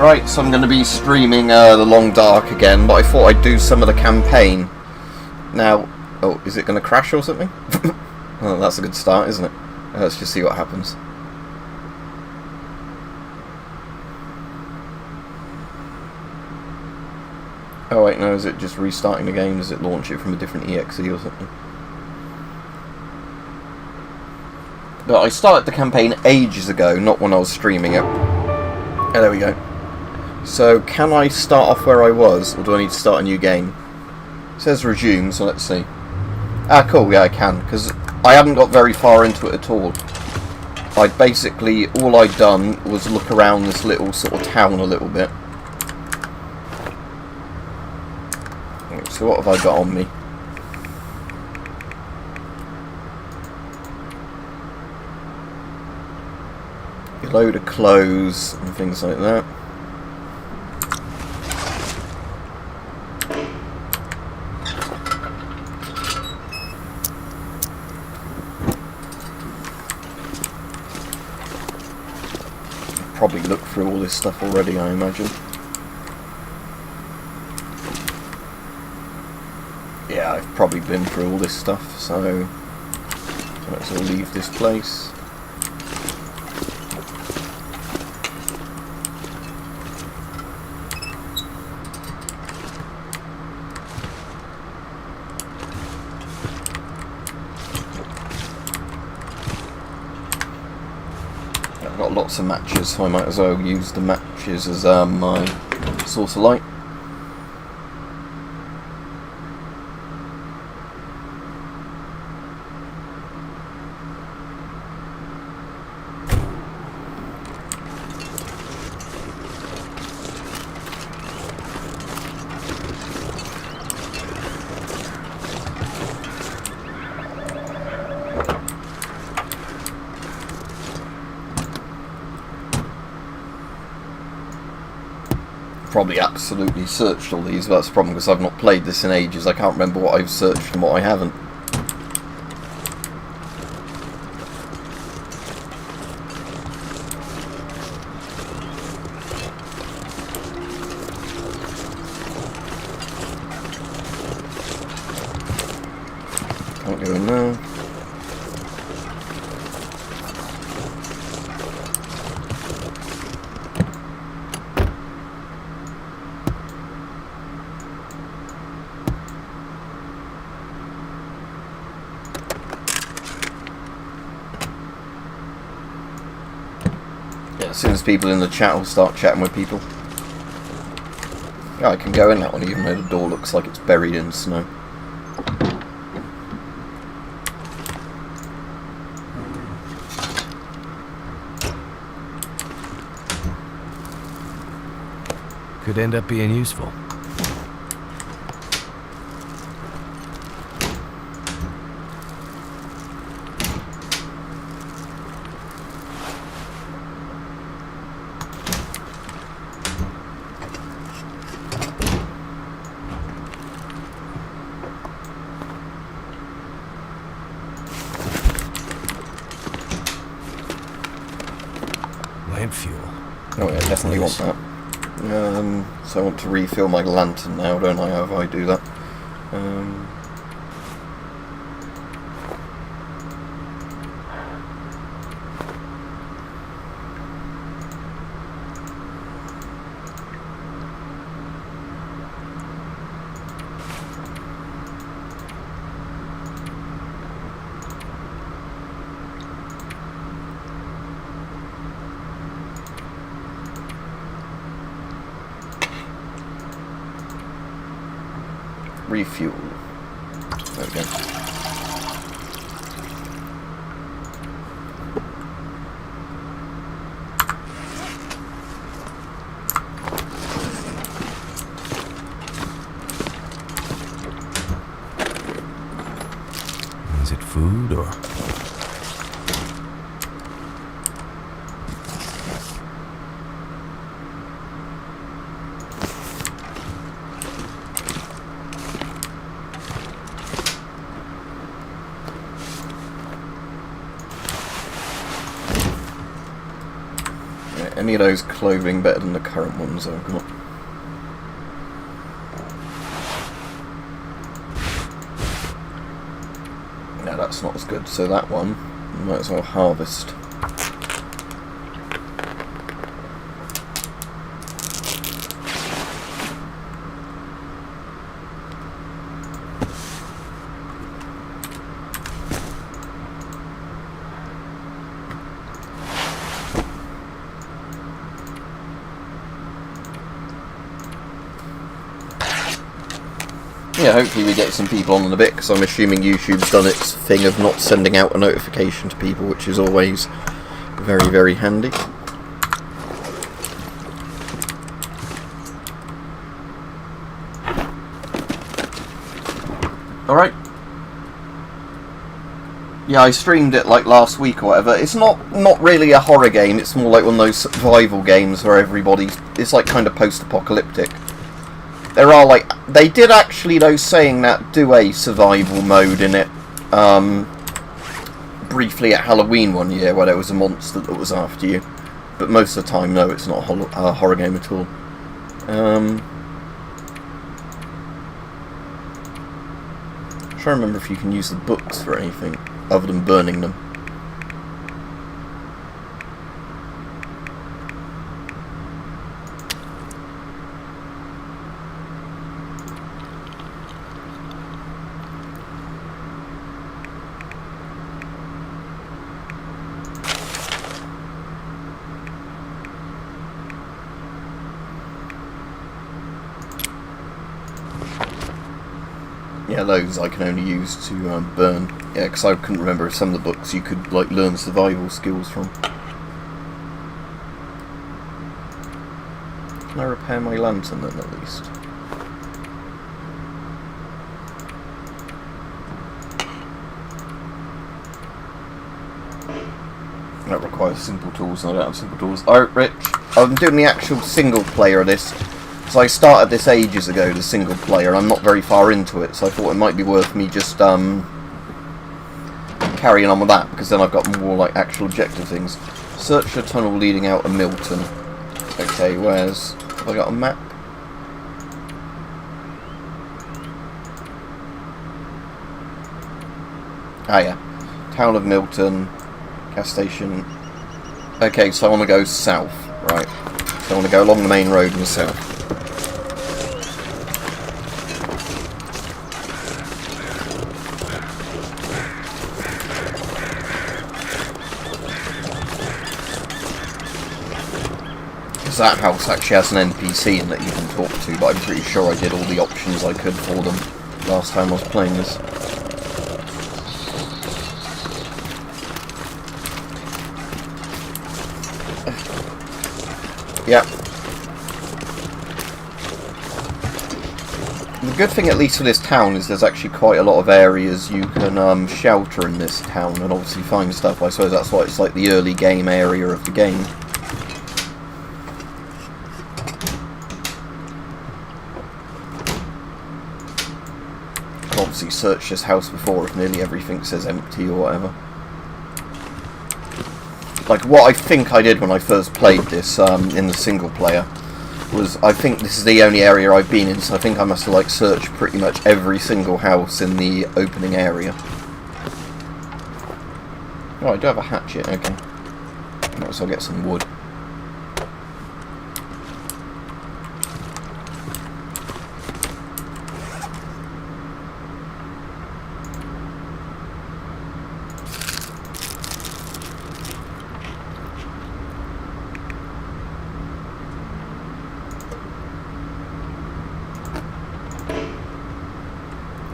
Right, so I'm going to be streaming The Long Dark again, but I thought I'd do some of the campaign. Now, oh, is it going to crash or something? Well, that's a good start, isn't it? Let's just see what happens. Oh wait, no, is it just restarting the game? Does it launch it from a different EXE or something? But I started the campaign ages ago, not when I was streaming it. Oh, there we go. So, can I start off where I was, or do I need to start a new game? It says resume, so let's see. Ah, cool, yeah, I can, because I hadn't got very far into it at all. I'd basically, all I'd done was look around this little sort of town a little bit. So what have I got on me? A load of clothes and things like that. Probably looked through all this stuff already, I imagine. Yeah, I've probably been through all this stuff, so let's all leave this place. I've got lots of matches, so I might as well use the matches as my source of light. Probably absolutely searched all these, but that's the problem because I've not played this in ages. I can't remember what I've searched and what I haven't. Can't go in there. As soon as people in the chat will start chatting with people. Yeah, I can go in that one even though the door looks like it's buried in snow. Could end up being useful. Lamp fuel. Oh yeah, definitely want that. So I want to refill my lantern now, don't I? How do I do that? Refuel. There we go. Is it food or... any of those clothing better than the current ones I've got? No, that's not as good. So that one, might as well harvest. Yeah, hopefully we get some people on in a bit, because I'm assuming YouTube's done its thing of not sending out a notification to people, which is always very, very handy. Alright. Yeah, I streamed it like last week or whatever. It's not really a horror game, it's more like one of those survival games where it's like kind of post-apocalyptic. There are like, they did actually though saying that do a survival mode in it, briefly at Halloween one year where there was a monster that was after you, but most of the time no, it's not a horror game at all. I'm trying to remember if you can use the books for anything other than burning them. Yeah, those I can only use to burn. Yeah, because I couldn't remember if some of the books you could like learn survival skills from. Can I repair my lantern then at least? That requires simple tools and I don't have simple tools. Alright, Rich, I'm doing the actual single player of this. So I started this ages ago, the single player, and I'm not very far into it, so I thought it might be worth me just carrying on with that, because then I've got more like actual objective things. Search the tunnel leading out of Milton. Okay, have I got a map? Ah yeah, town of Milton, gas station. Okay, so I want to go south, right. So I want to go along the main road in the south. That house actually has an NPC in that you can talk to, but I'm pretty sure I did all the options I could for them last time I was playing this. Yeah. The good thing, at least for this town, is there's actually quite a lot of areas you can shelter in this town and obviously find stuff. I suppose that's why it's like the early game area of the game. Obviously search this house before if nearly everything says empty or whatever. Like what I think I did when I first played this in the single player was, I think this is the only area I've been in, so I think I must have like searched pretty much every single house in the opening area. Oh, I do have a hatchet, okay. Might as well get some wood.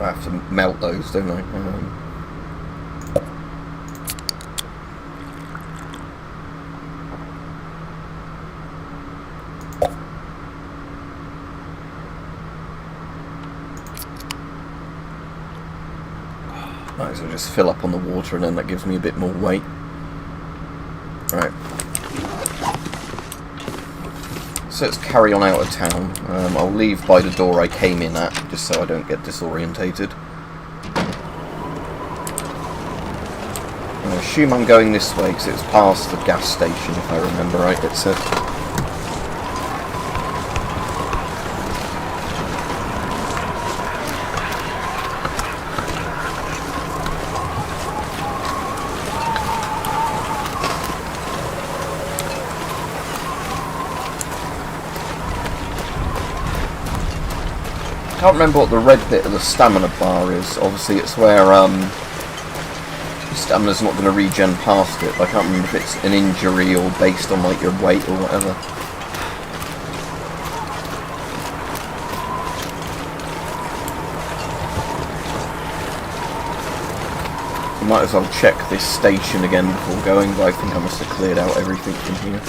I have to melt those, don't I? Might as well just fill up on the water and then that gives me a bit more weight. Right. So let's carry on out of town. I'll leave by the door I came in at, just so I don't get disorientated. I assume I'm going this way because it's past the gas station, if I remember right. It's a... I can't remember what the red bit of the stamina bar is. Obviously it's where stamina's not going to regen past it. I can't remember if it's an injury or based on like your weight or whatever. I might as well check this station again before going, but I think I must have cleared out everything from here.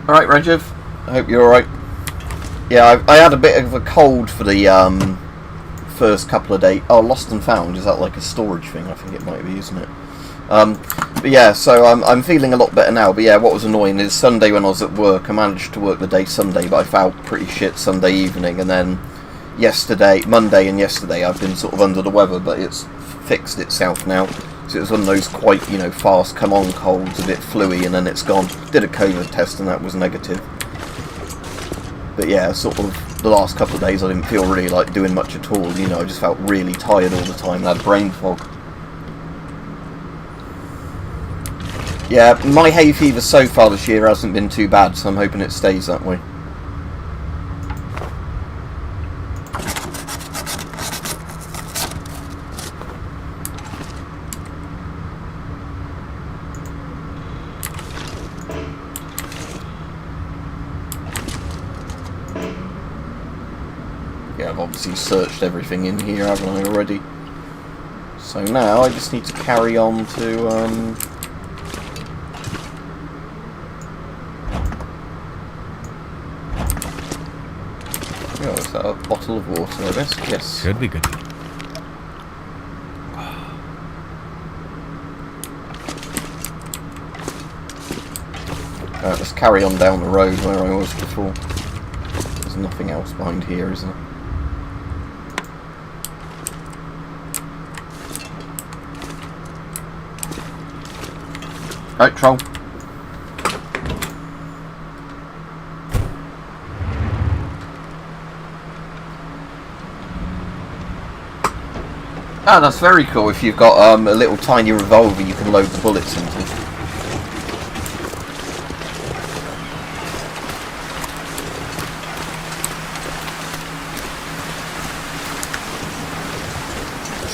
Alright, Regiv, I hope you're alright. Yeah, I had a bit of a cold for the first couple of days. Oh, Lost and Found, is that like a storage thing? I think it might be, isn't it? But yeah, so I'm feeling a lot better now. But yeah, what was annoying is Sunday when I was at work, I managed to work the day Sunday, but I felt pretty shit Sunday evening. And then Monday and yesterday, I've been sort of under the weather, but it's fixed itself now. So it was one of those quite, fast come-on colds, a bit fluey, and then it's gone. Did a COVID test, and that was negative. But yeah, sort of the last couple of days, I didn't feel really like doing much at all. I just felt really tired all the time. I had brain fog. Yeah, my hay fever so far this year hasn't been too bad, so I'm hoping it stays that way. I've obviously searched everything in here, haven't I, already? So now I just need to carry on to, oh, is that a bottle of water, I guess? Yes. Should be good. Alright, let's carry on down the road where I was before. There's nothing else behind here, is there? Right, troll. Ah, that's very cool if you've got a little tiny revolver you can load the bullets into.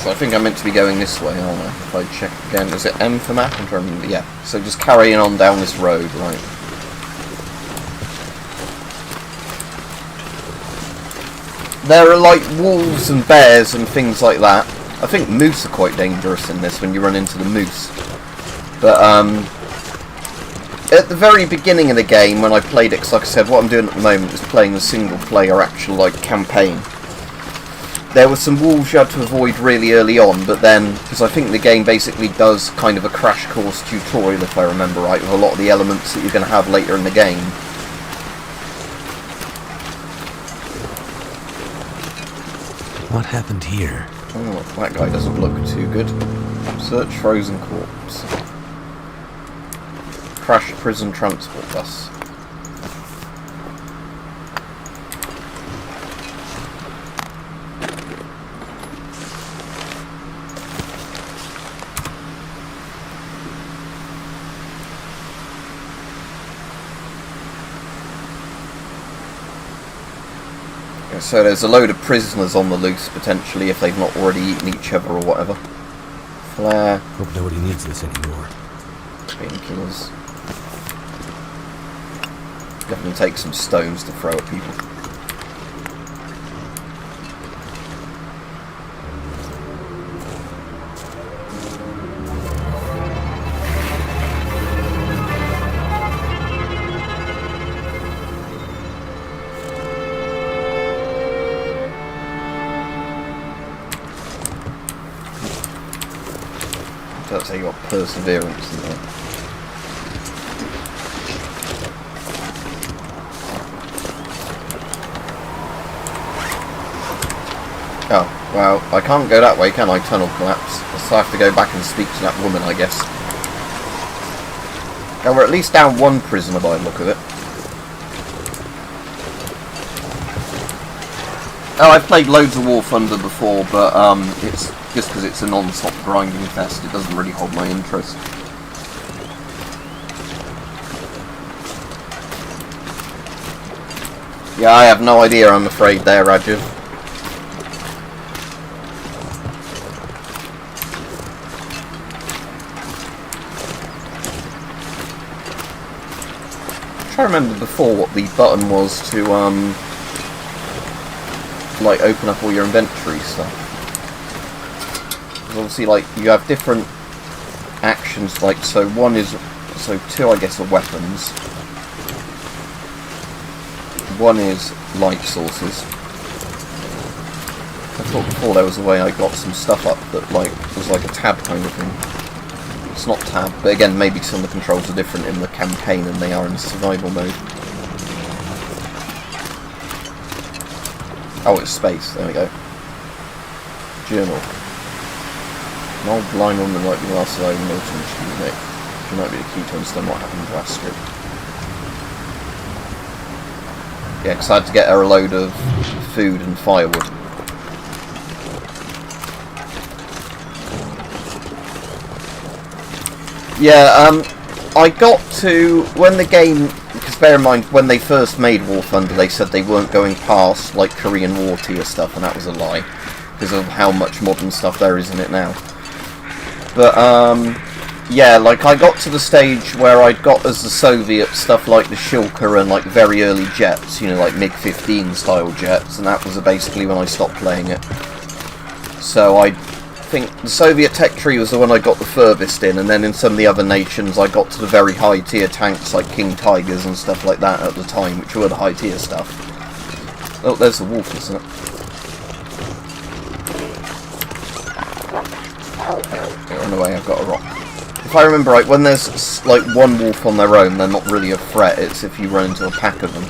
So I think I'm meant to be going this way, aren't I? If I check again, is it M for map? I'm trying to remember. Yeah, so just carrying on down this road, right. There are like wolves and bears and things like that. I think moose are quite dangerous in this when you run into the moose. But at the very beginning of the game when I played it, 'cause like I said, what I'm doing at the moment is playing the single player actual like campaign. There were some wolves you had to avoid really early on, but then, because I think the game basically does kind of a crash course tutorial, if I remember right, with a lot of the elements that you're going to have later in the game. What happened here? Oh, that guy doesn't look too good. Search frozen corpse. Crashed prison transport bus. So there's a load of prisoners on the loose, potentially, if they've not already eaten each other or whatever. Flare. Hope nobody needs this anymore. Painkillers. Definitely take some stones to throw at people. So you got perseverance in there. Oh, well, I can't go that way, can I? Tunnel collapse. So I have to go back and speak to that woman, I guess. Now we're at least down one prisoner by the look of it. Oh, I've played loads of War Thunder before, but it's just because it's a non-stop grinding fest, it doesn't really hold my interest. Yeah, I have no idea, I'm afraid, there, Rajiv. I remember before what the button was to like open up all your inventory stuff. Because obviously, like, you have different actions. Like, so two, I guess, are weapons. One is light sources. I thought before there was a way I got some stuff up that like was like a tab kind of thing. It's not tab, but again, maybe some of the controls are different in the campaign than they are in survival mode. Oh, it's space. There we go. Journal. An old blind woman might be last alive in Milton. She might be the key to understand what happened to Astrid. Yeah, because I had to get her a load of food and firewood. Yeah, I got to, when the game, because bear in mind, when they first made War Thunder, they said they weren't going past, like, Korean War tier stuff, and that was a lie, because of how much modern stuff there is in it now. But, yeah, like, I got to the stage where I'd got as the Soviet stuff like the Shilka and, like, very early jets, you know, like MiG-15 style jets, and that was basically when I stopped playing it. So I think the Soviet tech tree was the one I got the furthest in, and then in some of the other nations I got to the very high tier tanks like King Tigers and stuff like that at the time, which were the high tier stuff. Oh, there's the wolf, isn't it? Run away, I've got a rock. If I remember right, when there's like one wolf on their own, they're not really a threat, it's if you run into a pack of them.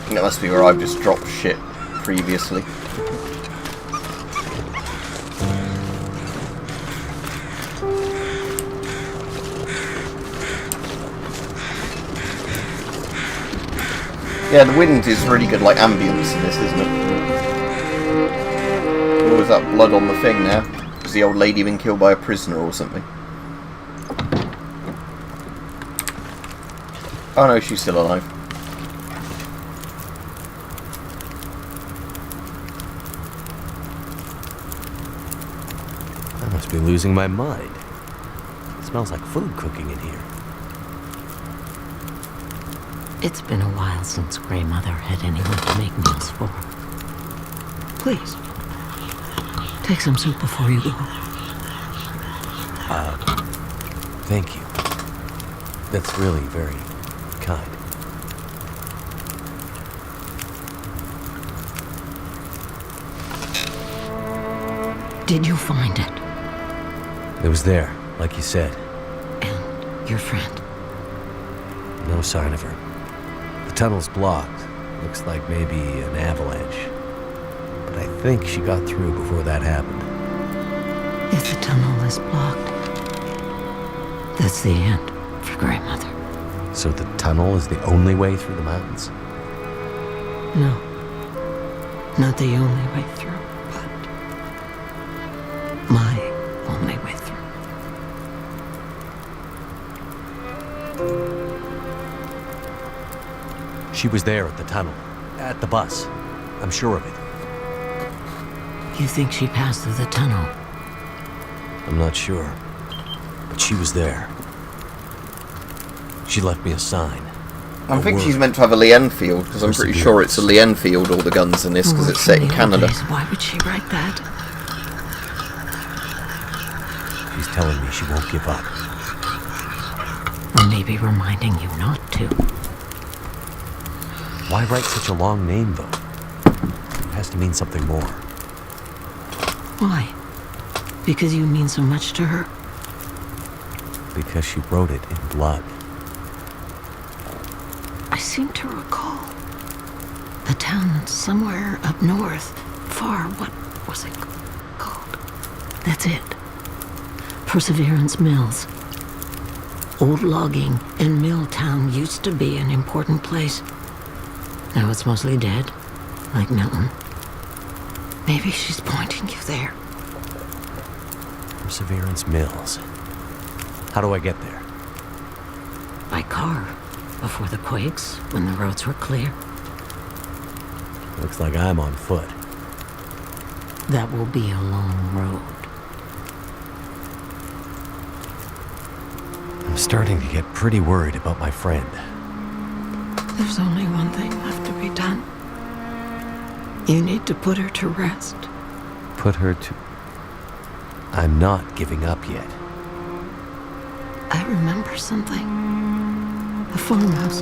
That must be where I've just dropped shit previously. Yeah, the wind is really good, like ambience in this, isn't it? Oh, is that blood on the thing now? Has the old lady been killed by a prisoner or something? Oh no, she's still alive. I must be losing my mind. It smells like food cooking in here. It's been a while since Grey Mother had anyone to make meals for. Please, take some soup before you go. Thank you. That's really very kind. Did you find it? It was there, like you said. And your friend? No sign of her. The tunnel's blocked. Looks like maybe an avalanche. But I think she got through before that happened. If the tunnel is blocked, that's the end for Grey Mother. So the tunnel is the only way through the mountains? No. Not the only way through, but my only way through. She was there at the tunnel. At the bus. I'm sure of it. You think she passed through the tunnel? I'm not sure. But she was there. She left me a sign. I think she's word. meant to have a Lee Enfield, because I'm pretty sure it's a Lee Enfield, all the guns in this, because it's set in Canada. Why would she write that? She's telling me she won't give up. Or maybe reminding you not to. Why write such a long name, though? It has to mean something more. Why? Because you mean so much to her? Because she wrote it in blood. I seem to recall the town somewhere up north, far, what was it called? That's it. Perseverance Mills. Old logging and mill town used to be an important place. Now it's mostly dead, like Milton. Maybe she's pointing you there. Perseverance Mills. How do I get there? By car, before the quakes, when the roads were clear. Looks like I'm on foot. That will be a long road. I'm starting to get pretty worried about my friend. There's only one thing left to be done. You need to put her to rest. Put her to... I'm not giving up yet. I remember something. A farmhouse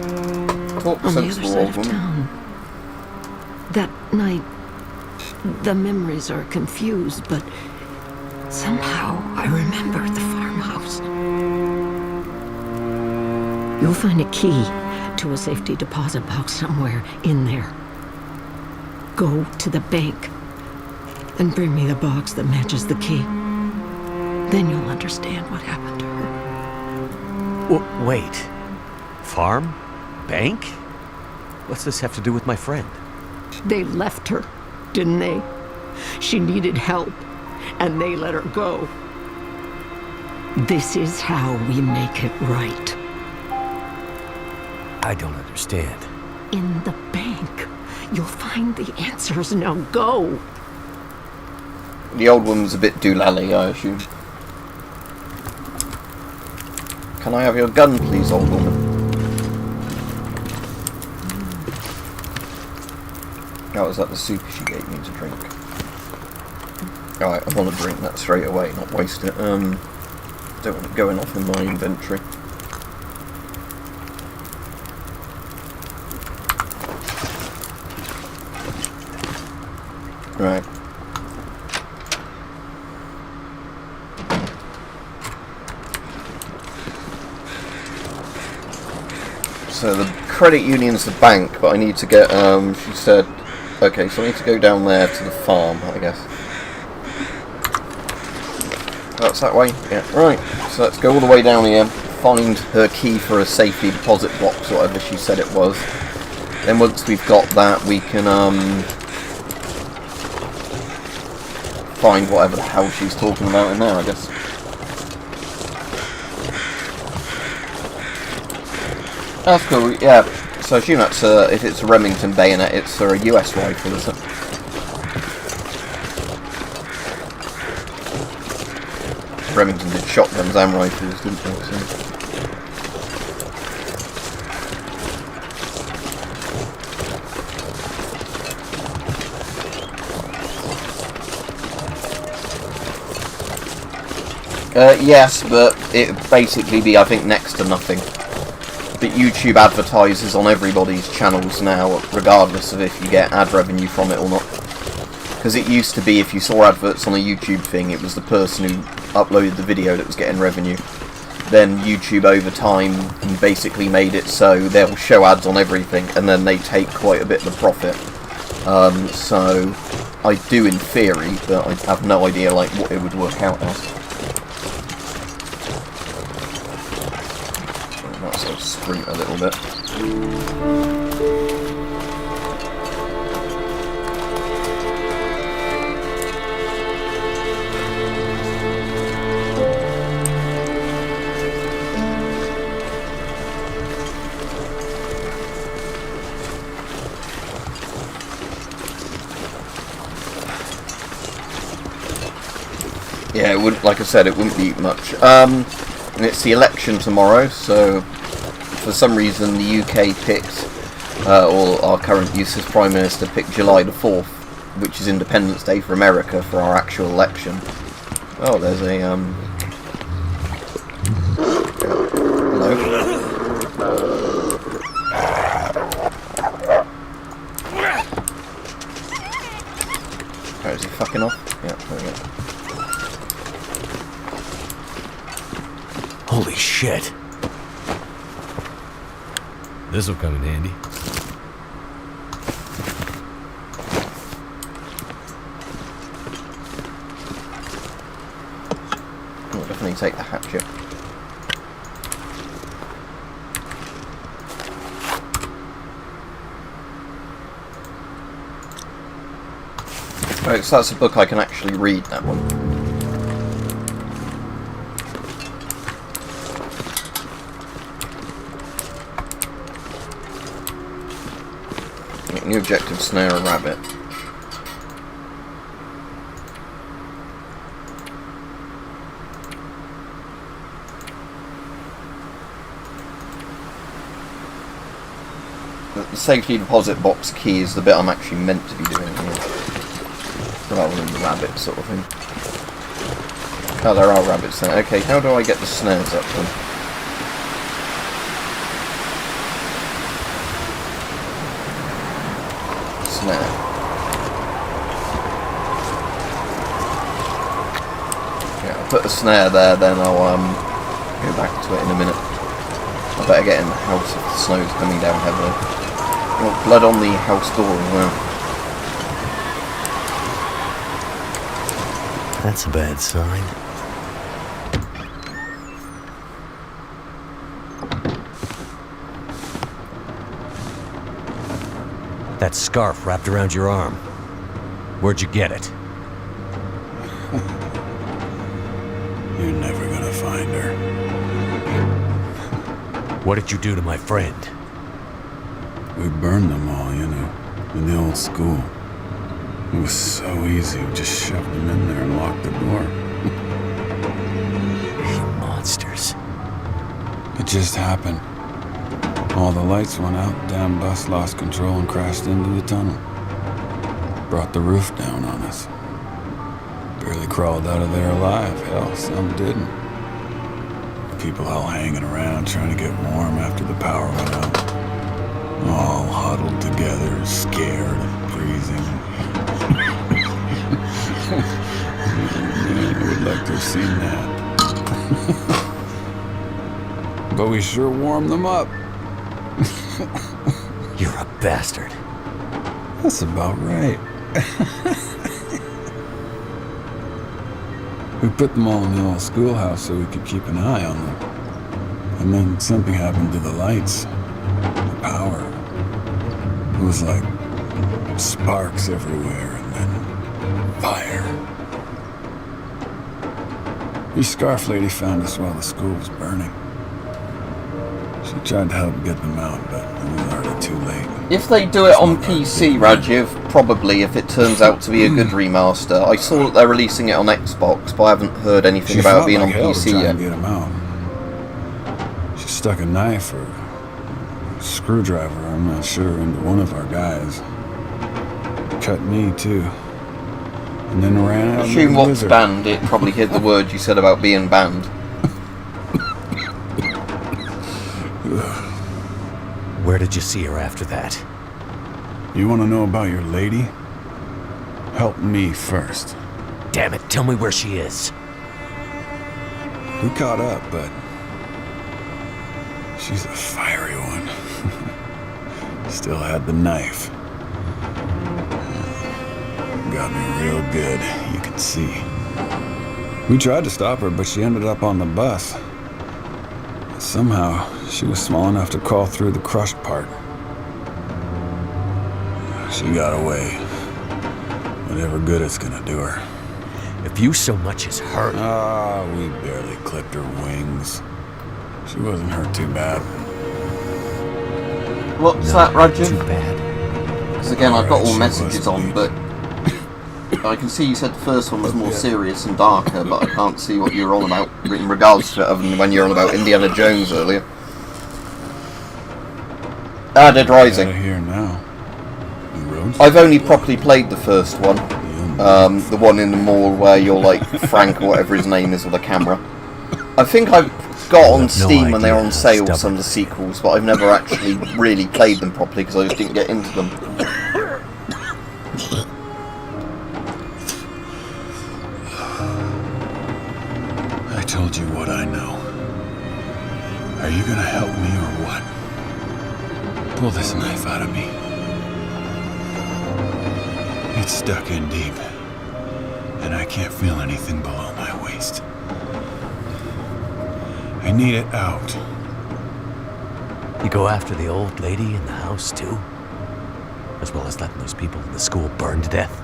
Talk on the other sensible, side old of woman. town. That night, the memories are confused, but somehow I remember the farmhouse. You'll find a key to a safety deposit box somewhere in there. Go to the bank and bring me the box that matches the key. Then you'll understand what happened to her. Wait. Farm? Bank? What's this have to do with my friend? They left her, didn't they? She needed help, and they let her go. This is how we make it right. I don't understand. In the bank, you'll find the answers. Now go. The old woman's a bit doolally, I assume. Can I have your gun, please, old woman? Oh, is that the soup she gave me to drink? Alright, I want to drink that straight away, not waste it. Don't want it going off in my inventory. Right. So the credit union's the bank, but I need to get, she said, okay, so I need to go down there to the farm, I guess. That's that way? Yeah, right. So let's go all the way down here, find her key for a safety deposit box, or whatever she said it was. Then once we've got that, we can, find whatever the hell she's talking about in there, I guess. That's cool, yeah. So I assume that's, if it's a Remington bayonet, it's a US rifle, is it? Remington did shotguns and rifles, didn't they? So. Yes, but it'd basically be, I think, next to nothing. But YouTube advertises on everybody's channels now, regardless of if you get ad revenue from it or not. Because it used to be, if you saw adverts on a YouTube thing, it was the person who uploaded the video that was getting revenue. Then YouTube, over time, basically made it so they'll show ads on everything, and then they take quite a bit of the profit. So, I do in theory, but I have no idea like what it would work out as. I'll sprint a little bit. Yeah, it wouldn't. Like I said, it wouldn't be much. And it's the election tomorrow, so for some reason the UK picked, or our current useless Prime Minister picked July the 4th, which is Independence Day for America, for our actual election. Oh, there's a, hello. Oh, is he fucking off? Yeah, there we go. Holy shit. This'll come in handy. I'll definitely take the hatchet. Right, so that's a book I can actually read, that one. New objective, snare a rabbit. The safety deposit box key is the bit I'm actually meant to be doing here, rather than the rabbit sort of thing. Oh, there are rabbits there. Okay, how do I get the snares up then? Snare. Yeah, I'll put the snare there, then I'll go back to it in a minute. I better get in the house if the snow's coming down heavily. Oh, blood on the house door as well. That's a bad sign. That scarf wrapped around your arm. Where'd you get it? You're never gonna find her. What did you do to my friend? We burned them all, you know, in the old school. It was so easy, we just shoved them in there and locked the door. You monsters. It just happened. All the lights went out, the damn bus lost control and crashed into the tunnel. Brought the roof down on us. Barely crawled out of there alive. Hell, some didn't. People all hanging around trying to get warm after the power went out. All huddled together, scared and freezing. Man, I would like to have seen that. But we sure warmed them up. You're a bastard. That's about right. We put them all in the old schoolhouse so we could keep an eye on them. And then something happened to the lights. The power. It was like sparks everywhere and then fire. Your scarf lady found us while the school was burning. She tried to help get them out, but it was already too late. If they do it on PC, Rajiv, probably, if it turns out to be a good remaster. I saw that they're releasing it on Xbox, but I haven't heard anything about it being on PC yet. Get them out. She stuck a knife or a screwdriver, I'm not sure, into one of our guys. Cut me, too. And then ran out. Assume what's banned, it probably hid the word you said about being banned. Where did you see her after that? You want to know about your lady? Help me first. Damn it, tell me where she is. We caught up, but she's a fiery one. Still had the knife. Got me real good, you can see. We tried to stop her, but she ended up on the bus. Somehow, she was small enough to crawl through the crushed part. She got away. Whatever good it's gonna do her. If you so much as hurt... We barely clipped her wings. She wasn't hurt too bad. What's that, Rajiv? Too bad. Because again, I've got all Alright, she messages was on, but I can see you said the first one was more serious and darker, but I can't see what you're on about in regards to it, other than when you're on about Indiana Jones earlier. Dead Rising. Out of here now. New roads? I've only properly played the first one. The one in the mall where you're like Frank or whatever his name is with a camera. I think I've got on Steam when they were on sale some of the sequels, but I've never actually really played them properly because I just didn't get into them. I told you what I know. Are you gonna help me or what? Pull this knife out of me. It's stuck in deep, and I can't feel anything below my waist. I need it out. You go after the old lady in the house, too? As well as letting those people in the school burn to death?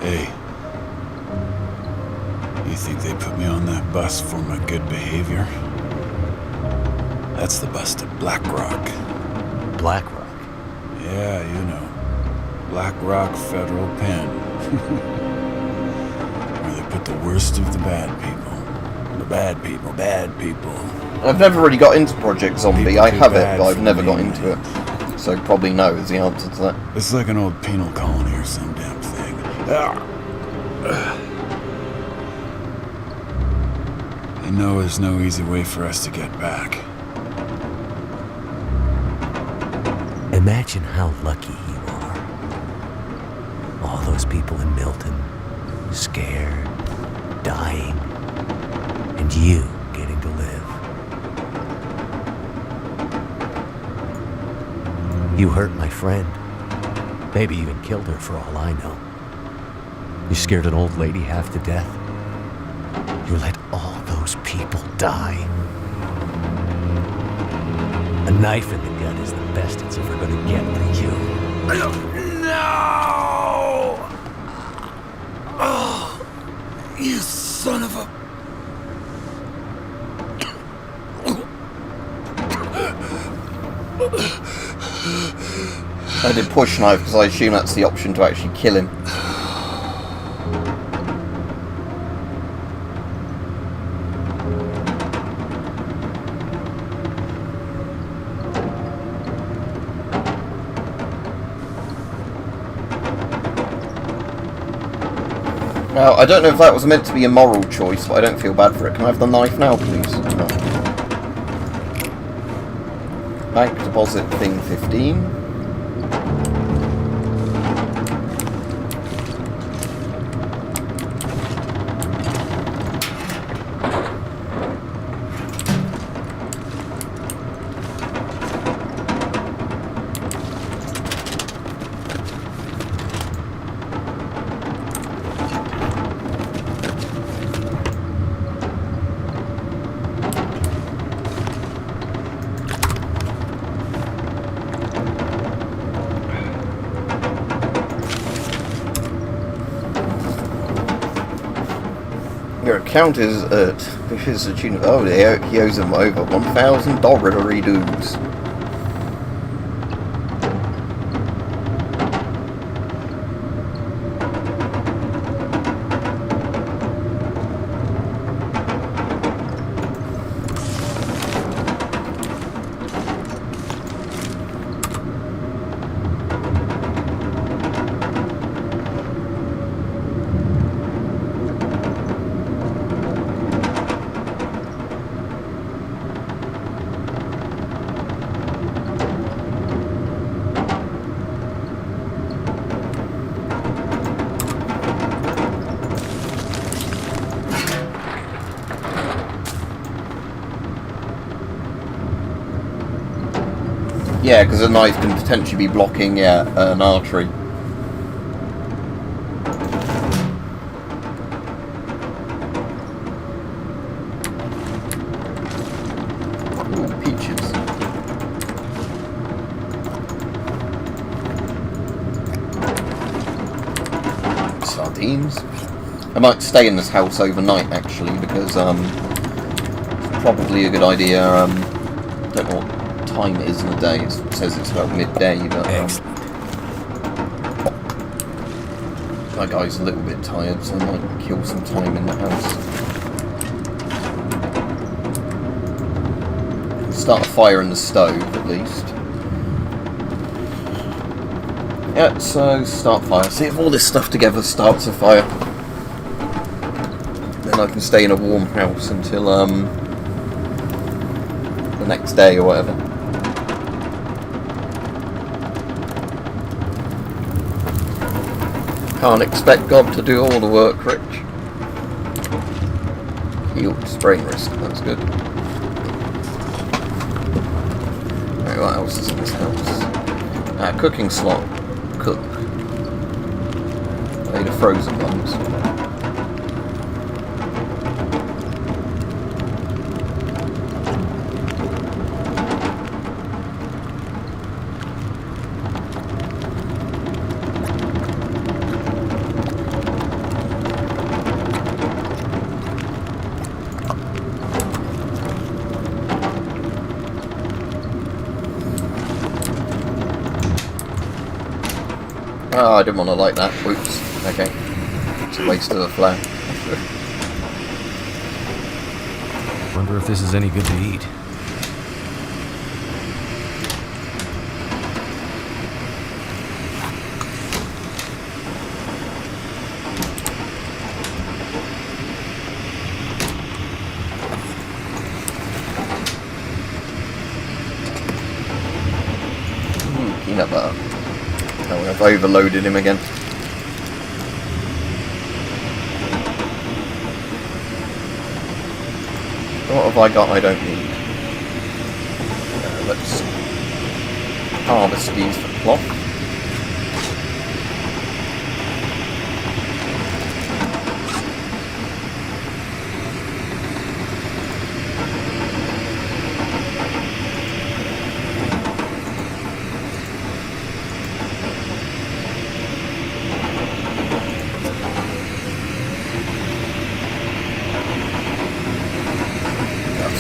Hey, you think they put me on that bus for my good behavior? That's the bus to Black Rock. Black Rock? Yeah, you know. Black Rock Federal Pen. Where they put the worst of the bad people. The bad people, bad people. I've never really got into Project Zombie. People I too have it, bad but I've for never me, got into it. So probably no is the answer to that. It's like an old penal colony or some damn thing. I know there's no easy way for us to get back. Imagine how lucky you are. All those people in Milton, scared, dying, and you getting to live. You hurt my friend. Maybe even killed her for all I know. You scared an old lady half to death. You let all those people die. A knife in the gut is the best it's ever gonna get for you. No! Oh, you son of a... I did push knife because I assume that's the option to actually kill him. Now, I don't know if that was meant to be a moral choice, but I don't feel bad for it. Can I have the knife now, please? No. Bank deposit thing 15. Your account is at this is the tune of, oh, he owes him over $1,000 dues. Yeah, because a knife can potentially be blocking an artery. Ooh, peaches. Sardines. I might stay in this house overnight actually because it's probably a good idea. Don't know what time it is in the day. It says it's about midday, but my guy's a little bit tired, so I might kill some time in the house. Start a fire in the stove at least. Yeah, so start fire. See if all this stuff together starts a fire. Then I can stay in a warm house until the next day or whatever. Can't expect God to do all the work, Rich. Healed sprain risk, that's good. Right, what else is in this house? Cooking slot. Cook. I need a frozen ones. Oh, I didn't want to light that. Oops. Okay. It's a waste of a flare. Wonder if this is any good to eat. Peanut butter. Oh, I've overloaded him again. What have I got I don't need? Let's harvest these for cloth.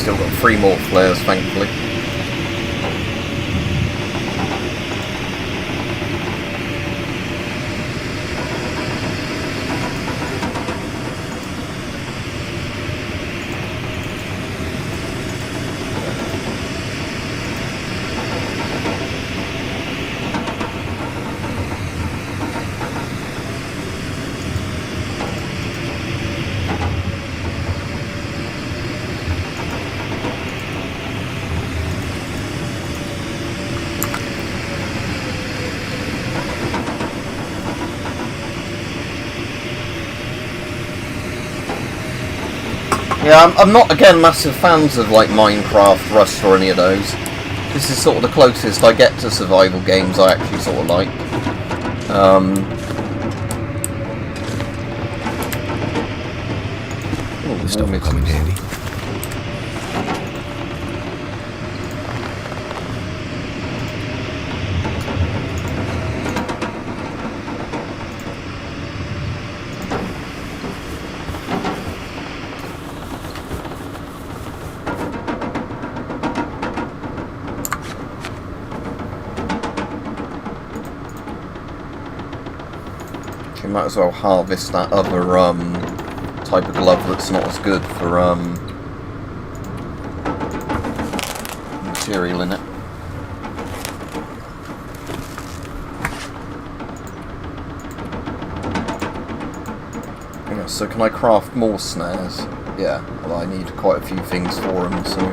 Still got 3 more flares, thankfully. Yeah, I'm not, again, massive fans of, like, Minecraft, Rust, or any of those. This is sort of the closest I get to survival games I actually sort of like. This stuff will come in handy. You might as well harvest that other type of glove that's not as good for material in it. Yeah, so can I craft more snares? Yeah, well I need quite a few things for them, so...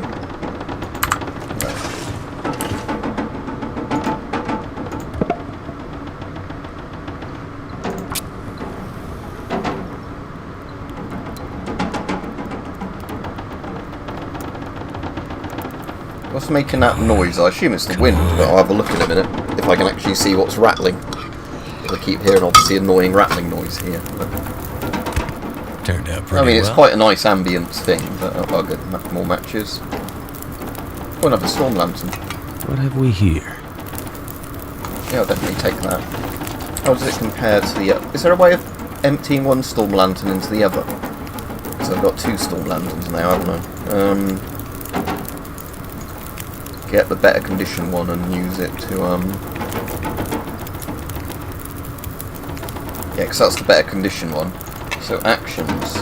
What's making that noise? I assume it's the wind, but I'll have a look in a minute if I can actually see what's rattling. I keep hearing obviously annoying rattling noise here. Turned out pretty I mean, it's well. quite a nice ambience thing, but I'll get more matches. Oh, another storm lantern. What have we here? Yeah, I'll definitely take that. How does it compare to the... is there a way of emptying one storm lantern into the other? Because I've got 2 storm lanterns now, haven't I? Get the better condition one and use it to yeah, because that's the better condition one. So actions.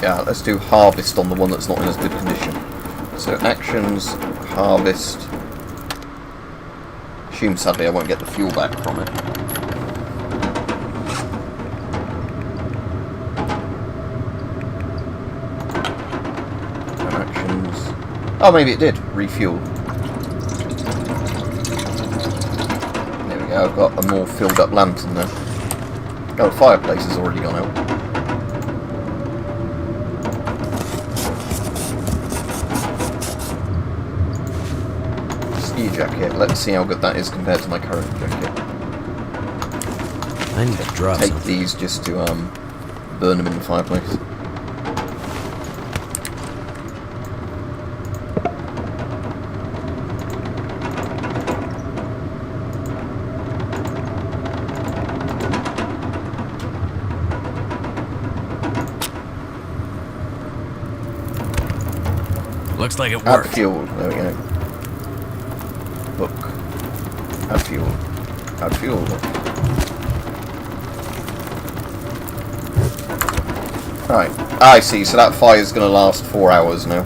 Yeah, let's do harvest on the one that's not in as good condition. So actions, harvest, Assume sadly I won't get the fuel back from it. Actions. Oh, maybe it did. Refuel. There we go, I've got a more filled up lantern now. Oh, the fireplace has already gone out. Ski jacket. Let's see how good that is compared to my current jacket. I need to drop Take something. these just to burn them in the fireplace. Looks like it Add worked. fuel. There we go. Book. Add fuel. Add fuel. Right. I see. So that fire's going to last 4 hours now.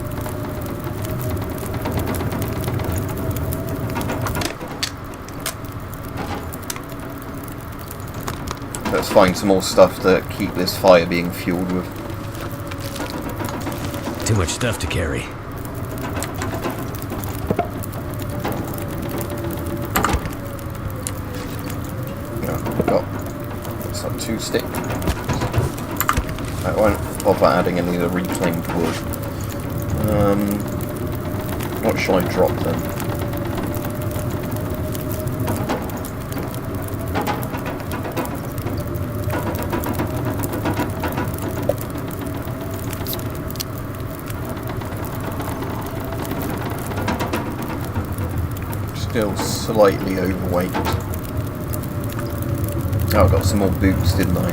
Let's find some more stuff to keep this fire being fueled with. Too much stuff to carry. Got 2 sticks. I won't bother adding any of the reclaimed wood. What shall I drop then? Still slightly overweight. Oh, I got some more boots, didn't I?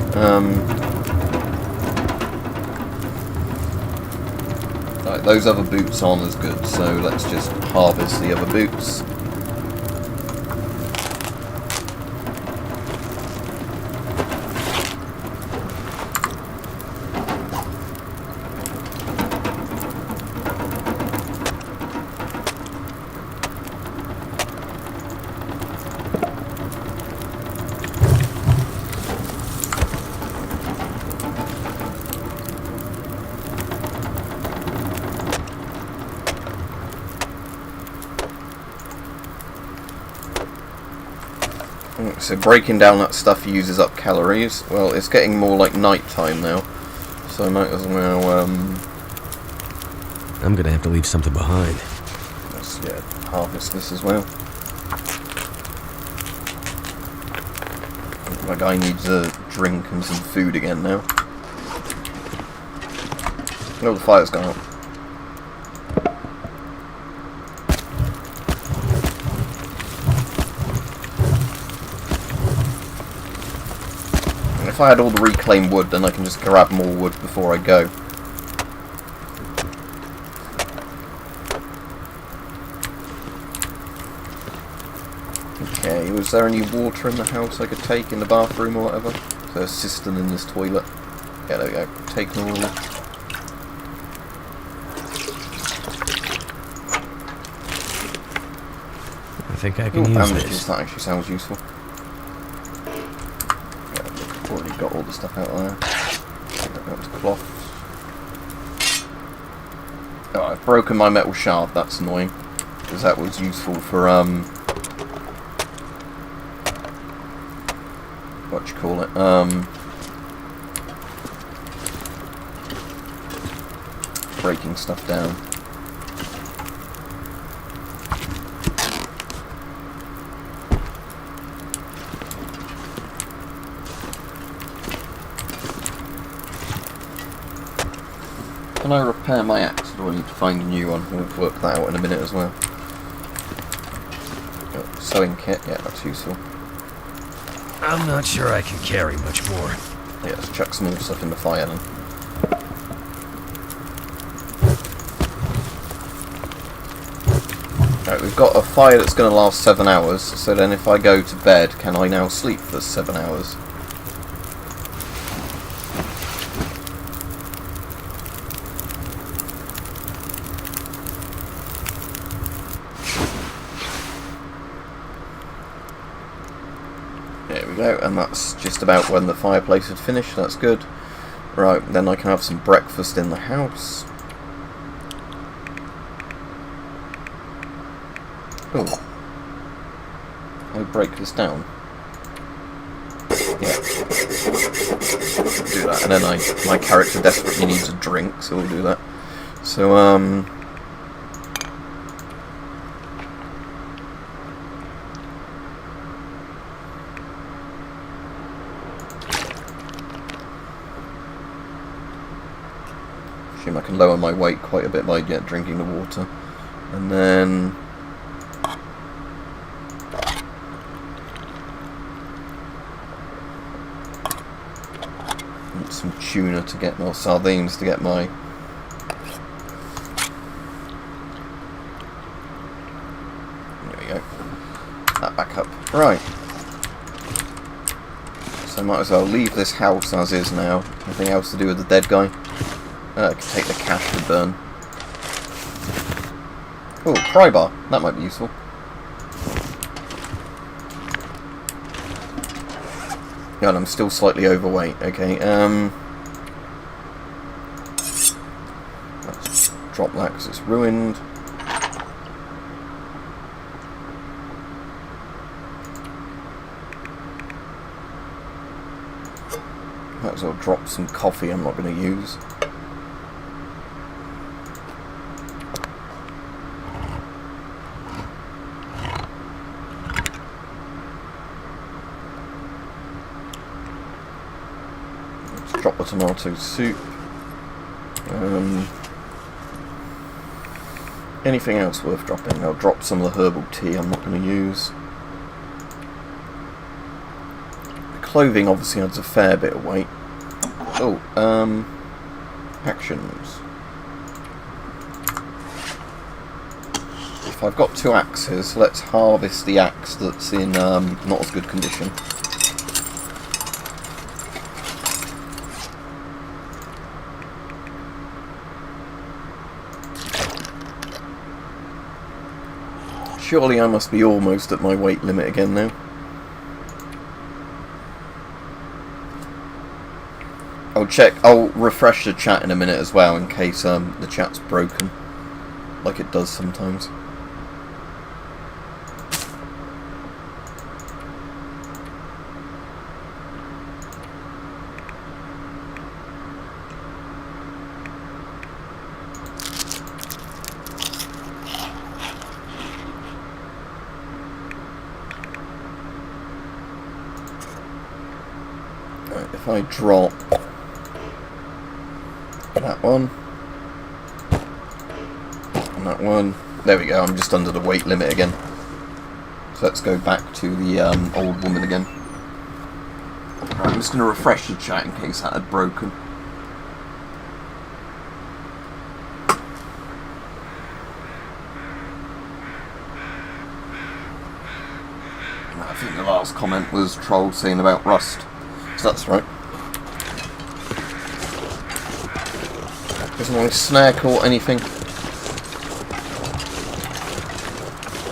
Right, those other boots aren't as good, so let's just harvest the other boots. So breaking down that stuff uses up calories. Well, it's getting more like night time now, so I might as well I'm gonna have to leave something behind. let's harvest this as well. My guy needs a drink and some food again now. Oh, the fire's gone out. If I had all the reclaimed wood, then I can just grab more wood before I go. Okay, was there any water in the house I could take in the bathroom or whatever? Is there a cistern in this toilet? Yeah, there we go. Take all. I think I can use bandages, this. that actually sounds useful. Already got all the stuff out there. That was cloth. Oh, I've broken my metal shard, that's annoying. Because that was useful for, what do you call it? Breaking stuff down. Can I repair my axe, or do I need to find a new one? We'll work that out in a minute as well. Oh, sewing kit, yeah, that's useful. I'm not sure I can carry much more. Yeah, let's chuck some more stuff in the fire then. Right, we've got a fire that's going to last 7 hours, so then if I go to bed, can I now sleep for 7 hours? go, and that's just about when the fireplace had finished. That's good. Right, then I can have some breakfast in the house. Oh. I break this down. Yeah. Do that, and then my character desperately needs a drink, so we'll do that. So, assume I can lower my weight quite a bit by drinking the water. And then some tuna to get more sardines to get my there we go, that back up. Right, so I might as well leave this house as is now. Nothing else to do with the dead guy. I can take the cash to burn. Oh, pry bar, that might be useful. God, I'm still slightly overweight. Okay, let's drop that because it's ruined. Might as well drop some coffee I'm not going to use. Drop the tomato soup. Anything else worth dropping? I'll drop some of the herbal tea I'm not going to use. The clothing obviously adds a fair bit of weight. Oh, actions. If I've got 2 axes, let's harvest the axe that's in not as good condition. Surely I must be almost at my weight limit again now. I'll refresh the chat in a minute as well in case the chat's broken, like it does sometimes. If I drop that one and that one, there we go, I'm just under the weight limit again. So let's go back to the old woman again. Right, I'm just going to refresh the chat in case that had broken. I think the last comment was Troll saying about Rust. So that's right. Doesn't want to snare caught anything?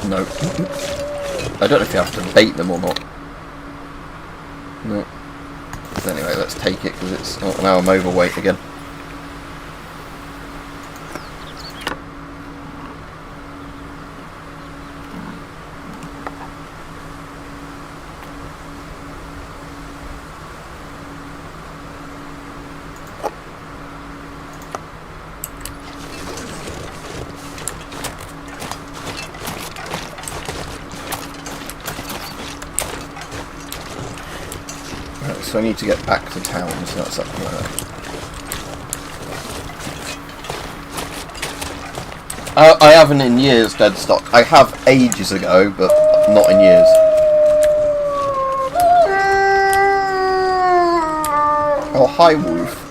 No. I don't know if you have to bait them or not. No. But anyway, let's take it because it's... Oh, now I'm overweight again. So I need to get back to town, so that's up there. I haven't in years, Deadstock. I have ages ago, but not in years. Oh, hi, Wolf.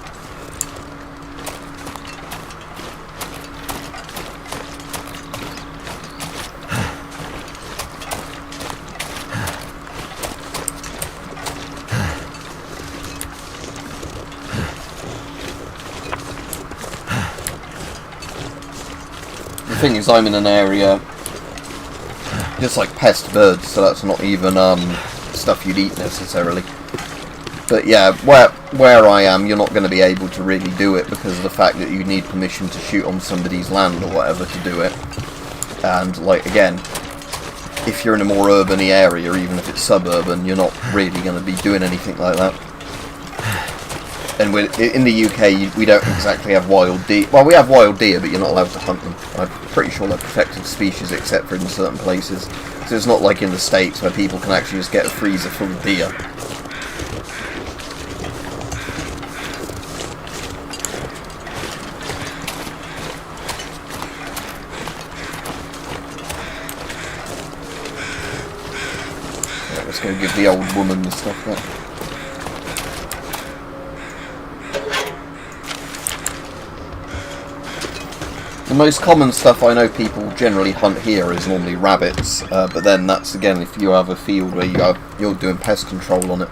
The thing is, I'm in an area just like pest birds, so that's not even stuff you'd eat necessarily. But yeah, where I am, you're not going to be able to really do it because of the fact that you need permission to shoot on somebody's land or whatever to do it. And like again, if you're in a more urban-y area, or even if it's suburban, you're not really going to be doing anything like that. And in the UK, we don't exactly have wild deer. Well, we have wild deer, but you're not allowed to hunt them. I'm pretty sure they're protected species, except for in certain places. So it's not like in the States where people can actually just get a freezer full of deer. Right, let's go give the old woman the stuff back. The most common stuff I know people generally hunt here is normally rabbits, but then that's again if you have a field where you're doing pest control on it.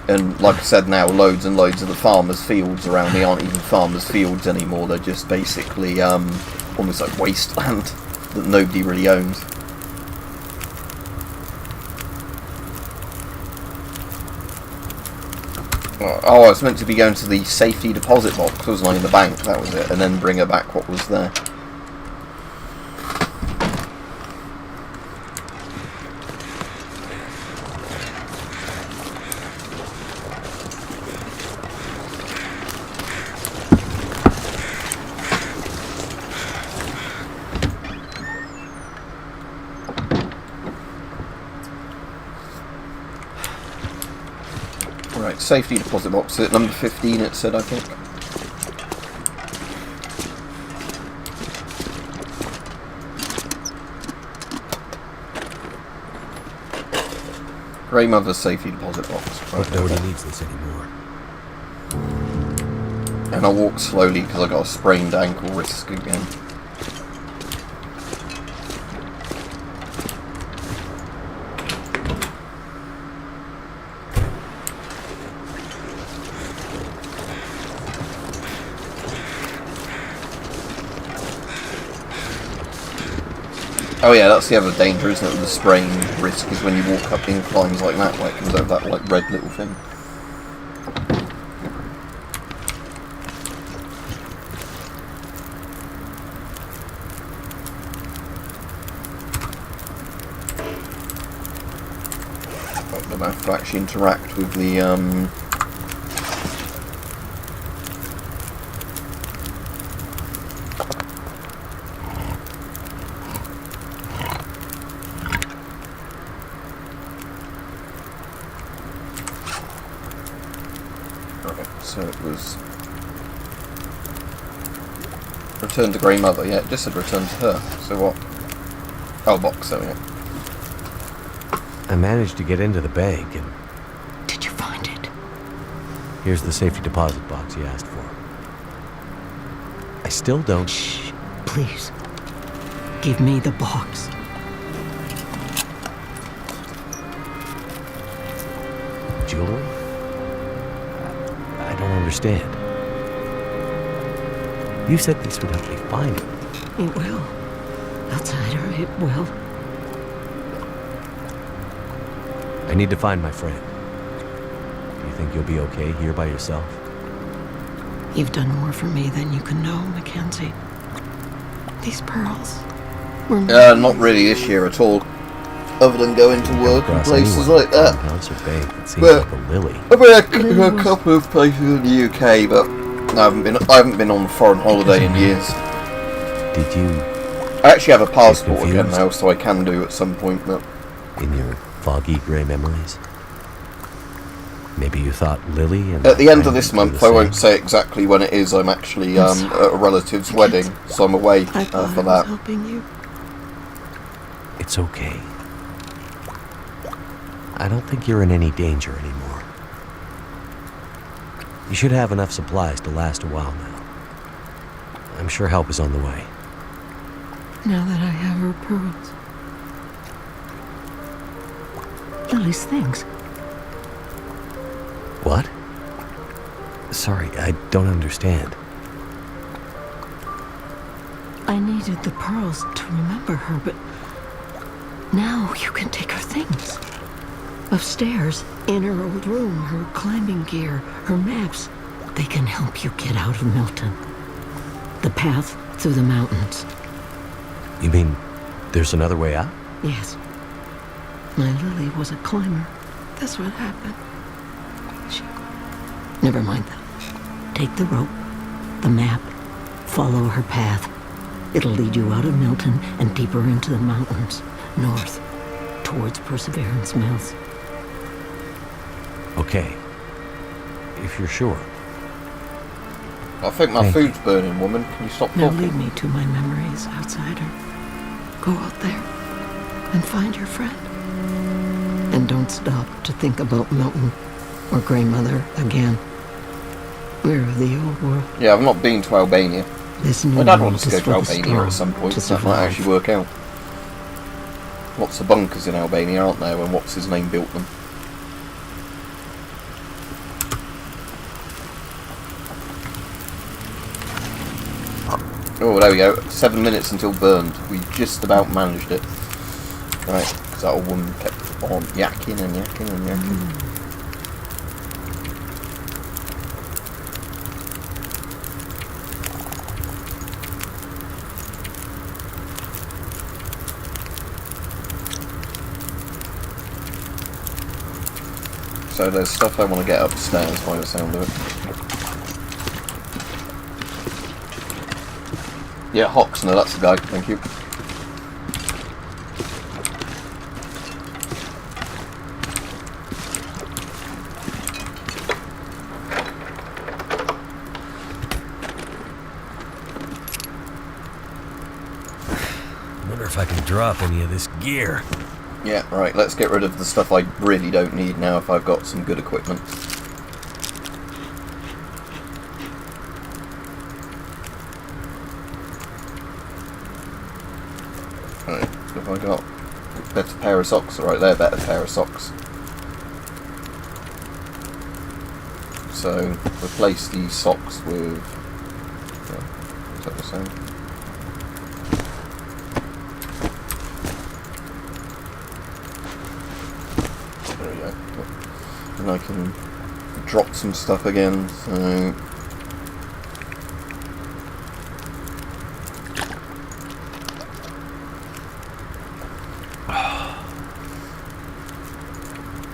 And like I said, now loads and loads of the farmers' fields around me aren't even farmers' fields anymore. They're just basically almost like wasteland that nobody really owns. Oh, I was meant to be going to the safety deposit box, wasn't I, in the bank, that was it, and then bring her back what was there. Right, safety deposit box at number 15 it said, I think. Grandmother's safety deposit box. Right, But nobody needs this anymore. and I'll walk slowly because I got a sprained ankle risk again. Oh yeah, that's the other danger, isn't it, with the sprain risk, is when you walk up inclines like that, where it comes out that like red little thing. I'm going to have to actually interact with the so it was return to grandmother, yeah, it just said return to her, so what? Oh, box, there we go. I managed to get into the bank and... Did you find it? Here's the safety deposit box you asked for. I still don't... Shh, please. Give me the box. Jewelry? I don't understand. You said this would help me find it. It will. Outsider, it will. I need to find my friend. Do you think you'll be okay here by yourself? You've done more for me than you can know, Mackenzie. These pearls were Not really this year at all, other than going to work and places like that. House or bank that seems Well, like a lily. I've been a couple of places in the UK, but I haven't been on a foreign holiday in years. Did you, I actually have a passport again confused? now, so I can do at some point, but in your foggy grey memories, maybe you thought Lily and at the my end of friend this would do month, the I won't same? say exactly when it is. I'm actually I'm at sorry. a relative's I wedding, can't- so I'm away I thought for I was that. helping you. It's okay. I don't think you're in any danger anymore. You should have enough supplies to last a while now. I'm sure help is on the way. Now that I have her pearls. Lily's things. What? Sorry, I don't understand. I needed the pearls to remember her, but now you can take her things. Upstairs, in her old room, her climbing gear, her maps, they can help you get out of Milton. The path through the mountains. You mean there's another way out? Yes. My Lily was a climber. That's what happened. She... Never mind that. Take the rope, the map, follow her path. It'll lead you out of Milton and deeper into the mountains, north, towards Perseverance Mills. Okay. If you're sure. I think my Thank food's burning, woman. Can you stop Now talking? lead me to my memories, outsider. Go out there and find your friend. And don't stop to think about Milton or Grandmother again. We're of the old world. Yeah, I've not been to Albania. This new My dad world wants to is go to for the Albania strong at some point, to so that might survive. actually work out. Lots of bunkers in Albania, aren't there, when what's his name built them? Oh, there we go. 7 minutes until burned. We just about managed it. Right, because that old woman kept on yakking and yakking and yakking. So there's stuff I want to get upstairs by the sound of it. Yeah, Hoxner, that's the guy, thank you. Wonder if I can drop any of this gear. Yeah, right, let's get rid of the stuff I really don't need now if I've got some good equipment. Right, have I got a better pair of socks? Right there, better pair of socks. So, replace these socks with... is that the same? There we go. And I can drop some stuff again, so...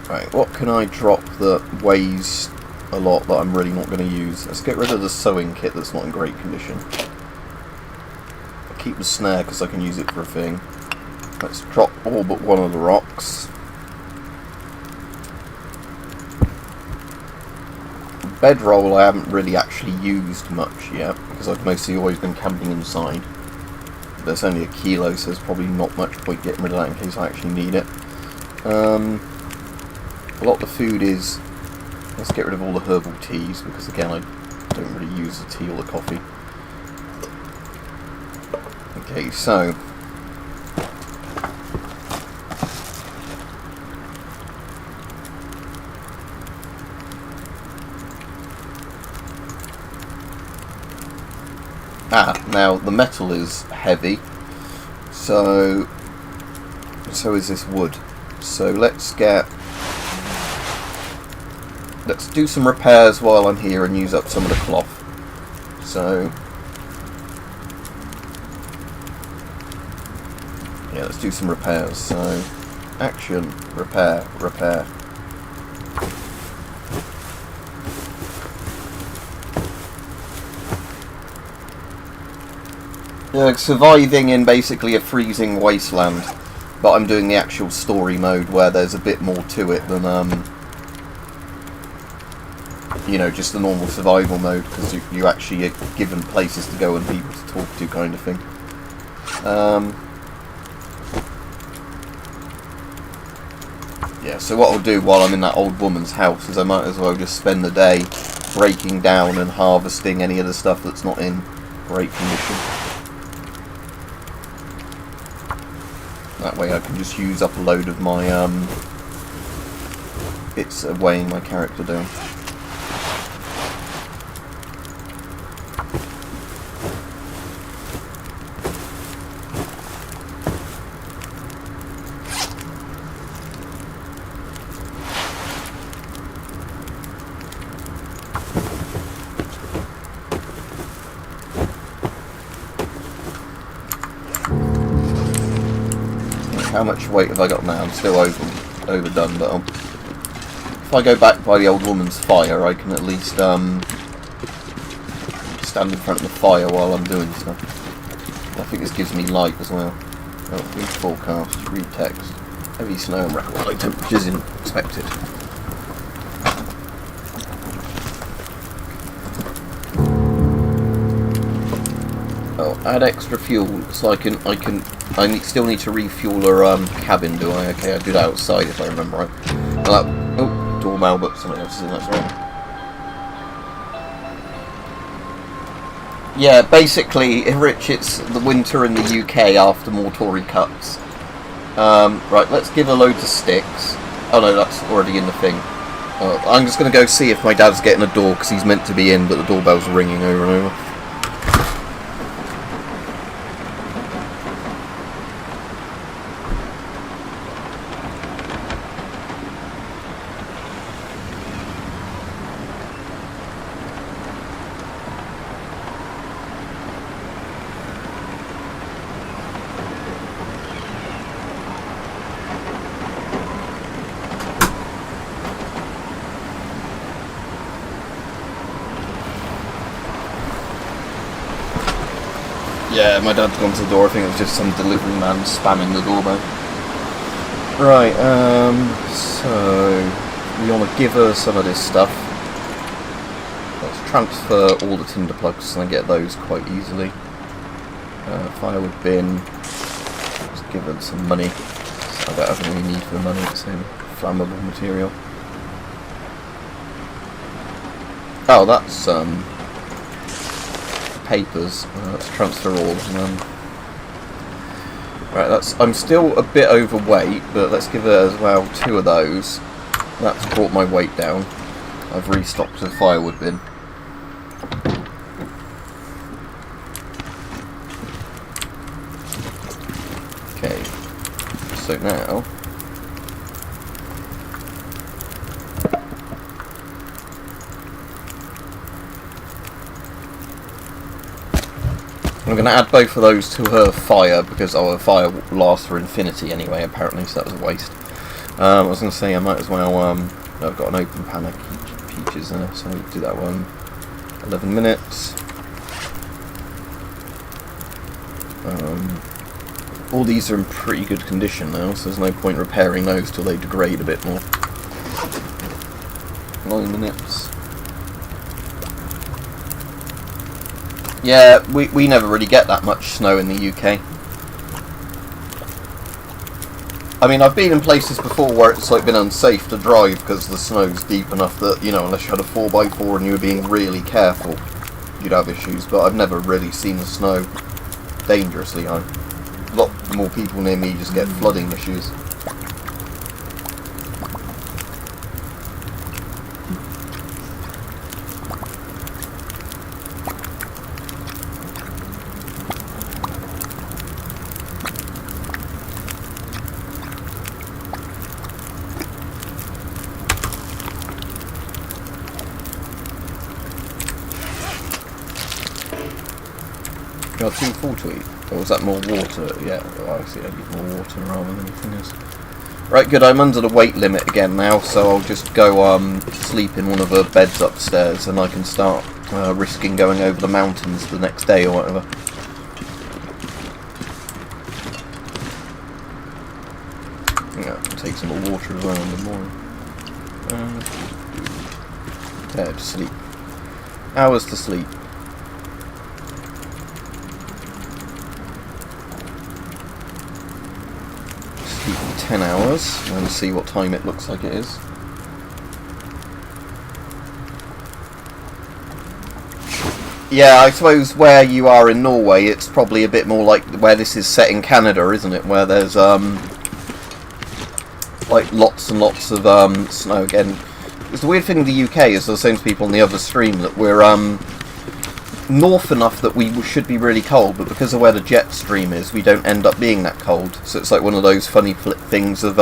Right, what can I drop that weighs a lot that I'm really not going to use? Let's get rid of the sewing kit that's not in great condition. I'll keep the snare because I can use it for a thing. Let's drop all but one of the rocks. Bedroll I haven't really actually used much yet because I've mostly always been camping inside. There's only a kilo, so there's probably not much point getting rid of that in case I actually need it. A lot of the food is... Let's get rid of all the herbal teas because again I don't really use the tea or the coffee. Okay, so... now the metal is heavy, so is this wood. So let's do some repairs while I'm here and use up some of the cloth. So yeah, let's do some repairs. So action, repair, repair. Surviving in basically a freezing wasteland, but I'm doing the actual story mode where there's a bit more to it than you know, just the normal survival mode, because you actually are given places to go and people to talk to, kind of thing. Yeah, so what I'll do while I'm in that old woman's house is I might as well just spend the day breaking down and harvesting any of the stuff that's not in great condition. That way I can just use up a load of my bits of weighing my character down. How much weight have I got now? I'm still overdone, but if I go back by the old woman's fire, I can at least stand in front of the fire while I'm doing stuff. I think this gives me light as well. Oh, read forecast, read text. Heavy snow and record high temperatures expected. Oh, add extra fuel, so I still need to refuel her cabin, do I? Okay, I do that outside if I remember right. Oh, doorbell, but something else is in, that's right. Yeah, basically, Rich, it's the winter in the UK after Mortori cuts. Right, let's give a load of sticks. Oh no, that's already in the thing. I'm just going to go see if my dad's getting a door, because he's meant to be in, but the doorbell's ringing over and over. Yeah, my dad's gone to the door. I think it was just some delivery man spamming the doorbell. Right, so we want to give her some of this stuff. Let's transfer all the tinder plugs and get those quite easily. Firewood bin. Let's give her some money. So I don't have any need for the money, it's flammable material. Oh, that's papers. Let's transfer all of them. Right, I'm still a bit overweight, but let's give her as well 2 of those. That's brought my weight down. I've restocked the firewood bin. Okay, so now I'm going to add both of those to her fire, because her fire lasts for infinity anyway, apparently, so that was a waste. I was going to say I might as well, I've got an open pan of peaches in there, so I'll do that one. 11 minutes. All these are in pretty good condition now, so there's no point repairing those till they degrade a bit more. 9 minutes. Yeah, we never really get that much snow in the UK. I mean, I've been in places before where it's like been unsafe to drive because the snow's deep enough that, you know, unless you had a 4x4 and you were being really careful, you'd have issues. But I've never really seen the snow dangerously high. A lot more people near me just get flooding issues. You're too full to eat? Or was that more water? Yeah, oh, I see, I need more water rather than anything else. Right, good, I'm under the weight limit again now, so I'll just go sleep in one of her beds upstairs and I can start risking going over the mountains the next day or whatever. Yeah, take some more water as well in the morning. Yeah, to sleep. Hours to sleep. Sleep for 10 hours and see what time it looks like it is. Yeah, I suppose where you are in Norway, it's probably a bit more like where this is set in Canada, isn't it? Where there's like lots and lots of snow again. It's the weird thing in the UK, as I was saying to people on the other stream, that we're north enough that we should be really cold, but because of where the jet stream is, we don't end up being that cold. So it's like one of those funny things of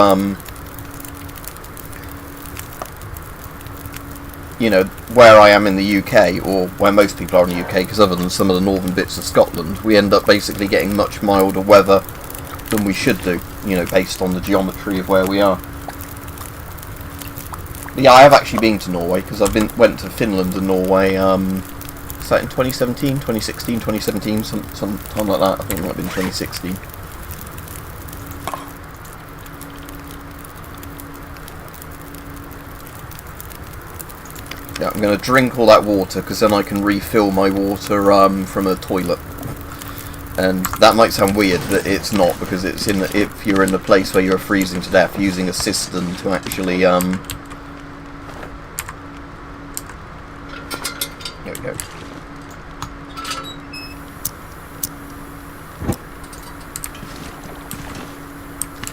you know, where I am in the UK, or where most people are in the UK, because other than some of the northern bits of Scotland, we end up basically getting much milder weather than we should do, you know, based on the geometry of where we are. Yeah, I have actually been to Norway, because went to Finland and Norway, was that in 2017, 2016, 2017, some time like that. I think it might have been 2016. Yeah, I'm going to drink all that water, because then I can refill my water from a toilet. And that might sound weird, but it's not, because it's if you're in a place where you're freezing to death, using a cistern to actually there we go.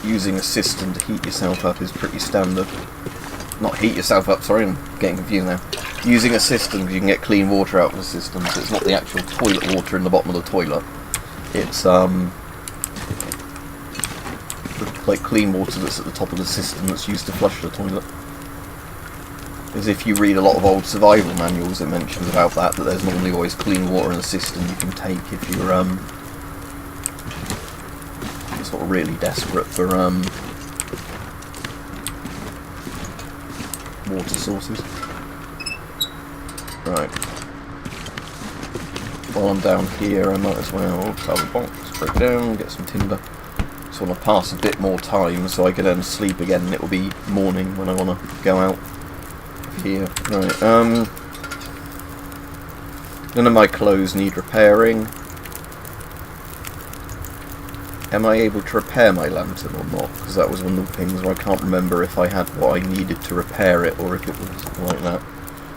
Using a cistern to heat yourself up is pretty standard. Not heat yourself up, sorry, I'm getting confused now. Using a cistern, because you can get clean water out of the cistern, so it's not the actual toilet water in the bottom of the toilet. It's like clean water that's at the top of the cistern that's used to flush the toilet. As if you read a lot of old survival manuals, it mentions about that there's normally always clean water in a cistern you can take if you're sort of really desperate for water sources. Right. While I'm down here, I might as well travel box, break down, get some timber. Just want to pass a bit more time so I can then sleep again, and it will be morning when I want to go out of here. Right. None of my clothes need repairing. Am I able to repair my lantern or not? Because that was one of the things where I can't remember if I had what I needed to repair it or if it was like that.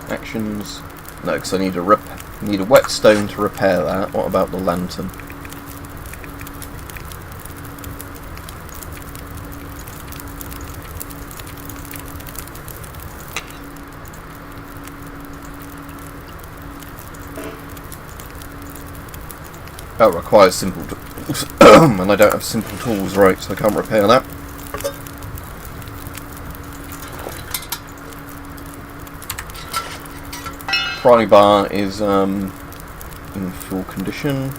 Actions. No, because I need a whetstone to repair that. What about the lantern? Oh, requires simple tools. And I don't have simple tools, right, so I can't repair that. Pry bar is in full condition.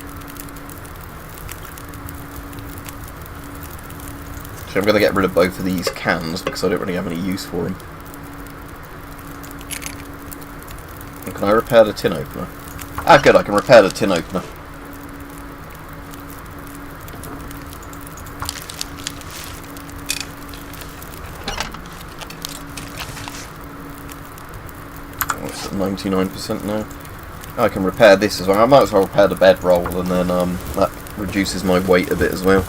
So I'm going to get rid of both of these cans because I don't really have any use for them. And can I repair the tin opener? Ah, good, I can repair the tin opener. What's at 99% now? I can repair this as well. I might as well repair the bedroll, and then that reduces my weight a bit as well.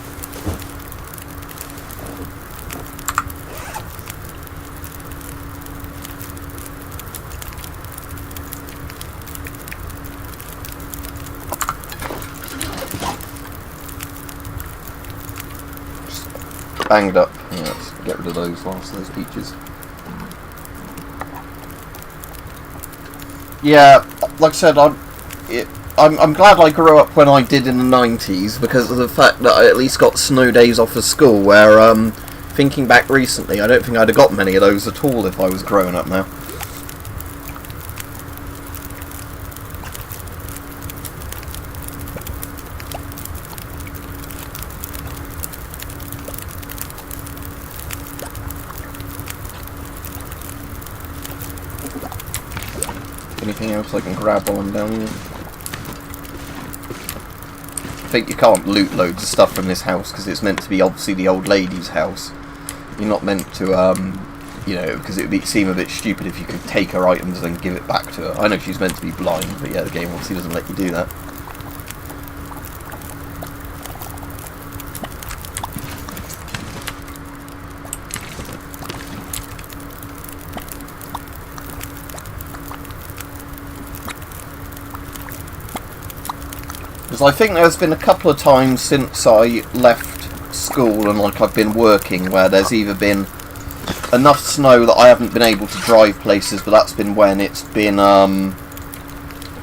Banged up. Yeah, let's get rid of those peaches. Yeah, like I said, I'm glad I grew up when I did in the 90s because of the fact that I at least got snow days off of school, where, thinking back recently, I don't think I'd have got many of those at all if I was growing up now. Anything else I can grab while I'm down here? I think you can't loot loads of stuff from this house because it's meant to be obviously the old lady's house. You're not meant to, you know, because it would seem a bit stupid if you could take her items and give it back to her. I know she's meant to be blind, but yeah, the game obviously doesn't let you do that. Because I think there's been a couple of times since I left school and like I've been working where there's either been enough snow that I haven't been able to drive places, but that's been when it's been,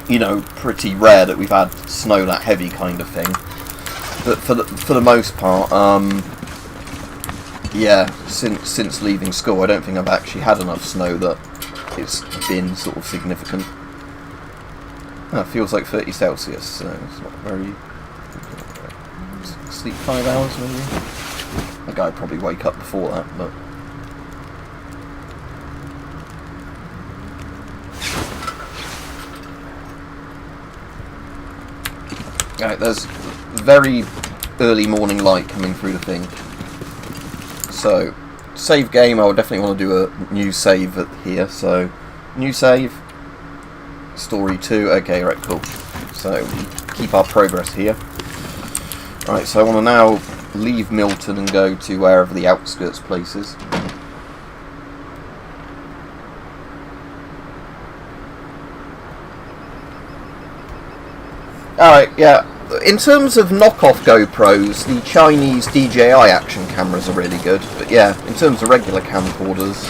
you know, pretty rare that we've had snow that heavy kind of thing. But for the most part, yeah, since leaving school, I don't think I've actually had enough snow that it's been sort of significant. It feels like 30 Celsius, so it's not very... sleep 5 hours maybe. The guy would probably wake up before that, but... Alright, there's very early morning light coming through the thing. So, save game, I would definitely want to do a new save here. So, new save, story 2, okay, right, cool. So, keep our progress here. Right, so I want to now leave Milton and go to wherever the outskirts place is. Alright, yeah. In terms of knockoff GoPros, the Chinese DJI action cameras are really good. But yeah, in terms of regular camcorders,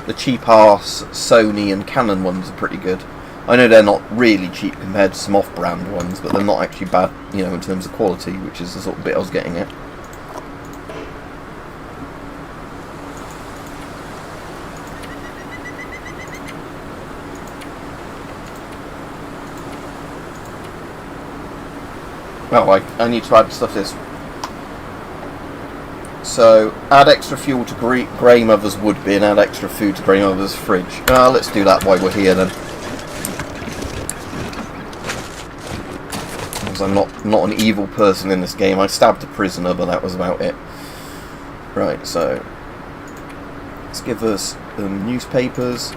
the cheap-ass Sony and Canon ones are pretty good. I know they're not really cheap compared to some off-brand ones, but they're not actually bad, you know, in terms of quality, which is the sort of bit I was getting at. Oh, I need to add stuff to this. So, add extra fuel to Grey Mother's wood bin, add extra food to Grey Mother's fridge. Let's do that while we're here then. Because I'm not an evil person in this game. I stabbed a prisoner, but that was about it. Right, so... let's give us newspapers.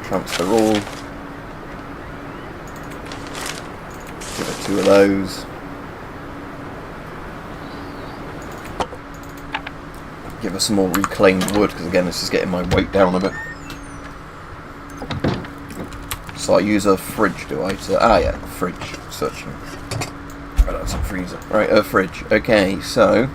Transfer all. Give it 2 of those. Give us some more reclaimed wood, because again this is getting my weight down a bit. So I use a fridge, do I? Yeah, fridge. Searching. Right, that's a freezer. Right, a fridge. Okay, so...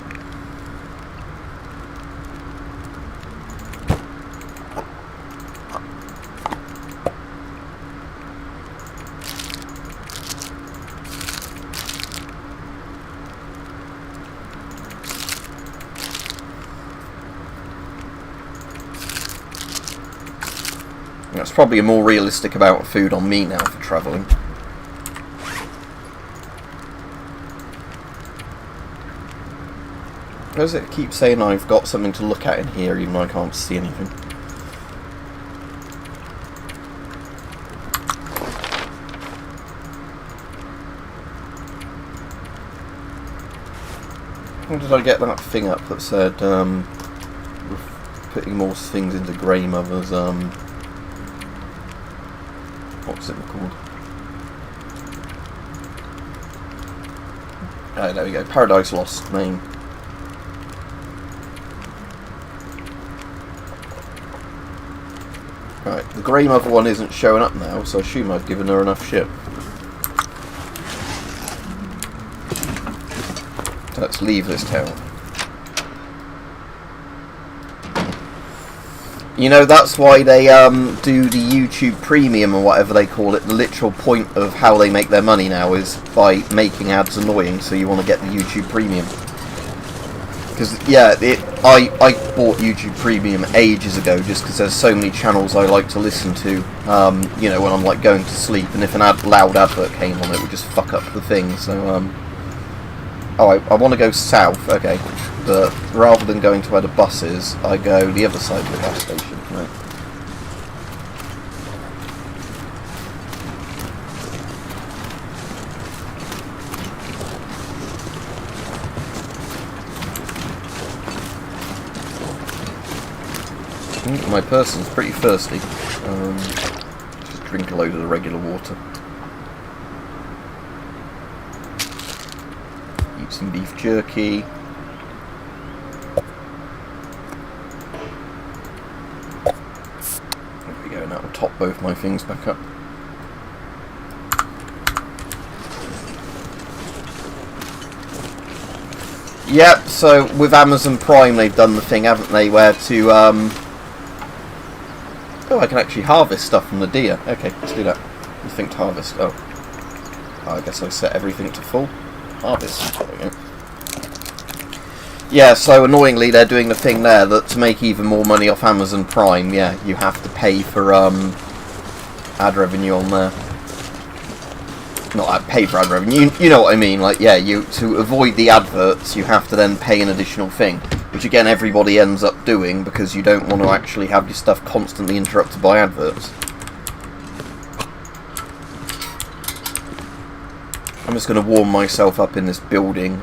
that's probably a more realistic amount of food on me now for travelling. How does it keep saying I've got something to look at in here even though I can't see anything? How did I get that thing up that said putting more things into Grey Mother's what's it called? Oh, there we go. Paradise Lost name. Right, the Grey Mother one isn't showing up now, so I assume I've given her enough shit. So let's leave this town. You know, that's why they do the YouTube Premium or whatever they call it. The literal point of how they make their money now is by making ads annoying, so you want to get the YouTube Premium. Because, yeah, I bought YouTube Premium ages ago just because there's so many channels I like to listen to, you know, when I'm, like, going to sleep. And if an loud advert came on, it would just fuck up the thing, so, Oh, I want to go south, okay. But rather than going to where the bus is, I go the other side of the bus station. Right. My person's pretty thirsty. Just drink a load of the regular water. Eat some beef jerky. There we go, and that will top both my things back up. Yep, so with Amazon Prime they've done the thing, haven't they, where to, oh, I can actually harvest stuff from the deer. Okay, let's do that. Anything to harvest. Oh, I guess I set everything to full. Harvest. There we go. Yeah, so annoyingly they're doing the thing there that to make even more money off Amazon Prime, yeah, you have to pay for ad revenue on there. not pay for ad revenue. You know what I mean? Like, yeah, you to avoid the adverts, you have to then pay an additional thing, which again everybody ends up doing because you don't want to actually have your stuff constantly interrupted by adverts. I'm just going to warm myself up in this building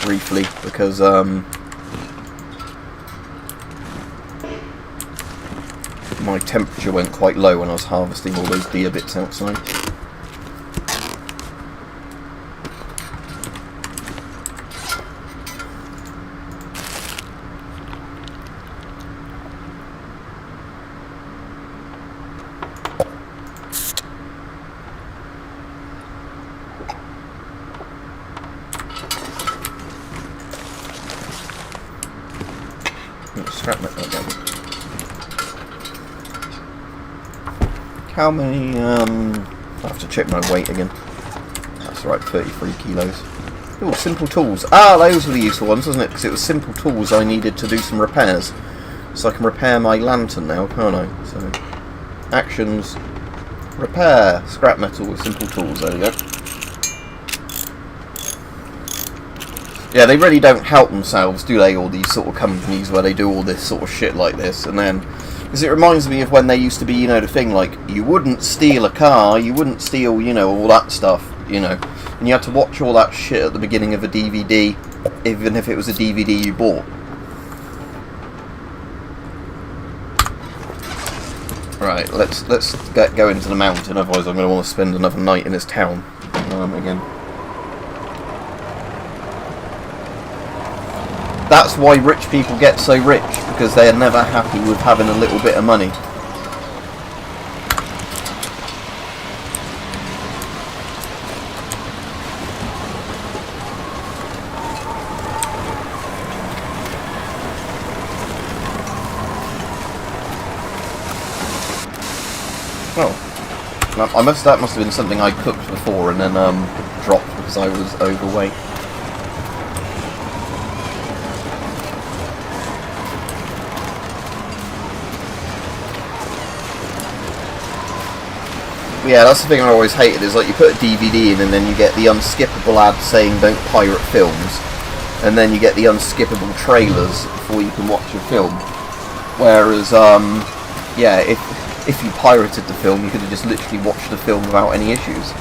briefly because my temperature went quite low when I was harvesting all those deer bits outside. Scrap metal again. How many, I have to check my weight again. That's right, 33 kilos. Oh, simple tools. Ah, those were the useful ones, wasn't it? Because it was simple tools I needed to do some repairs. So I can repair my lantern now, can't I? So, actions, repair, scrap metal with simple tools, there we go. Yeah, they really don't help themselves, do they, all these sort of companies where they do all this sort of shit like this, and then, because it reminds me of when there used to be, you know, the thing like, you wouldn't steal a car, you wouldn't steal, you know, all that stuff, you know, and you had to watch all that shit at the beginning of a DVD, even if it was a DVD you bought. Right, let's go into the mountain, otherwise I'm going to want to spend another night in this town, again. That's why rich people get so rich, because they are never happy with having a little bit of money. Oh, that must have been something I cooked before and then dropped because I was overweight. Yeah, that's the thing I always hated, is like you put a DVD in and then you get the unskippable ad saying don't pirate films, and then you get the unskippable trailers before you can watch a film. Whereas, yeah, if you pirated the film, you could have just literally watched the film without any issues.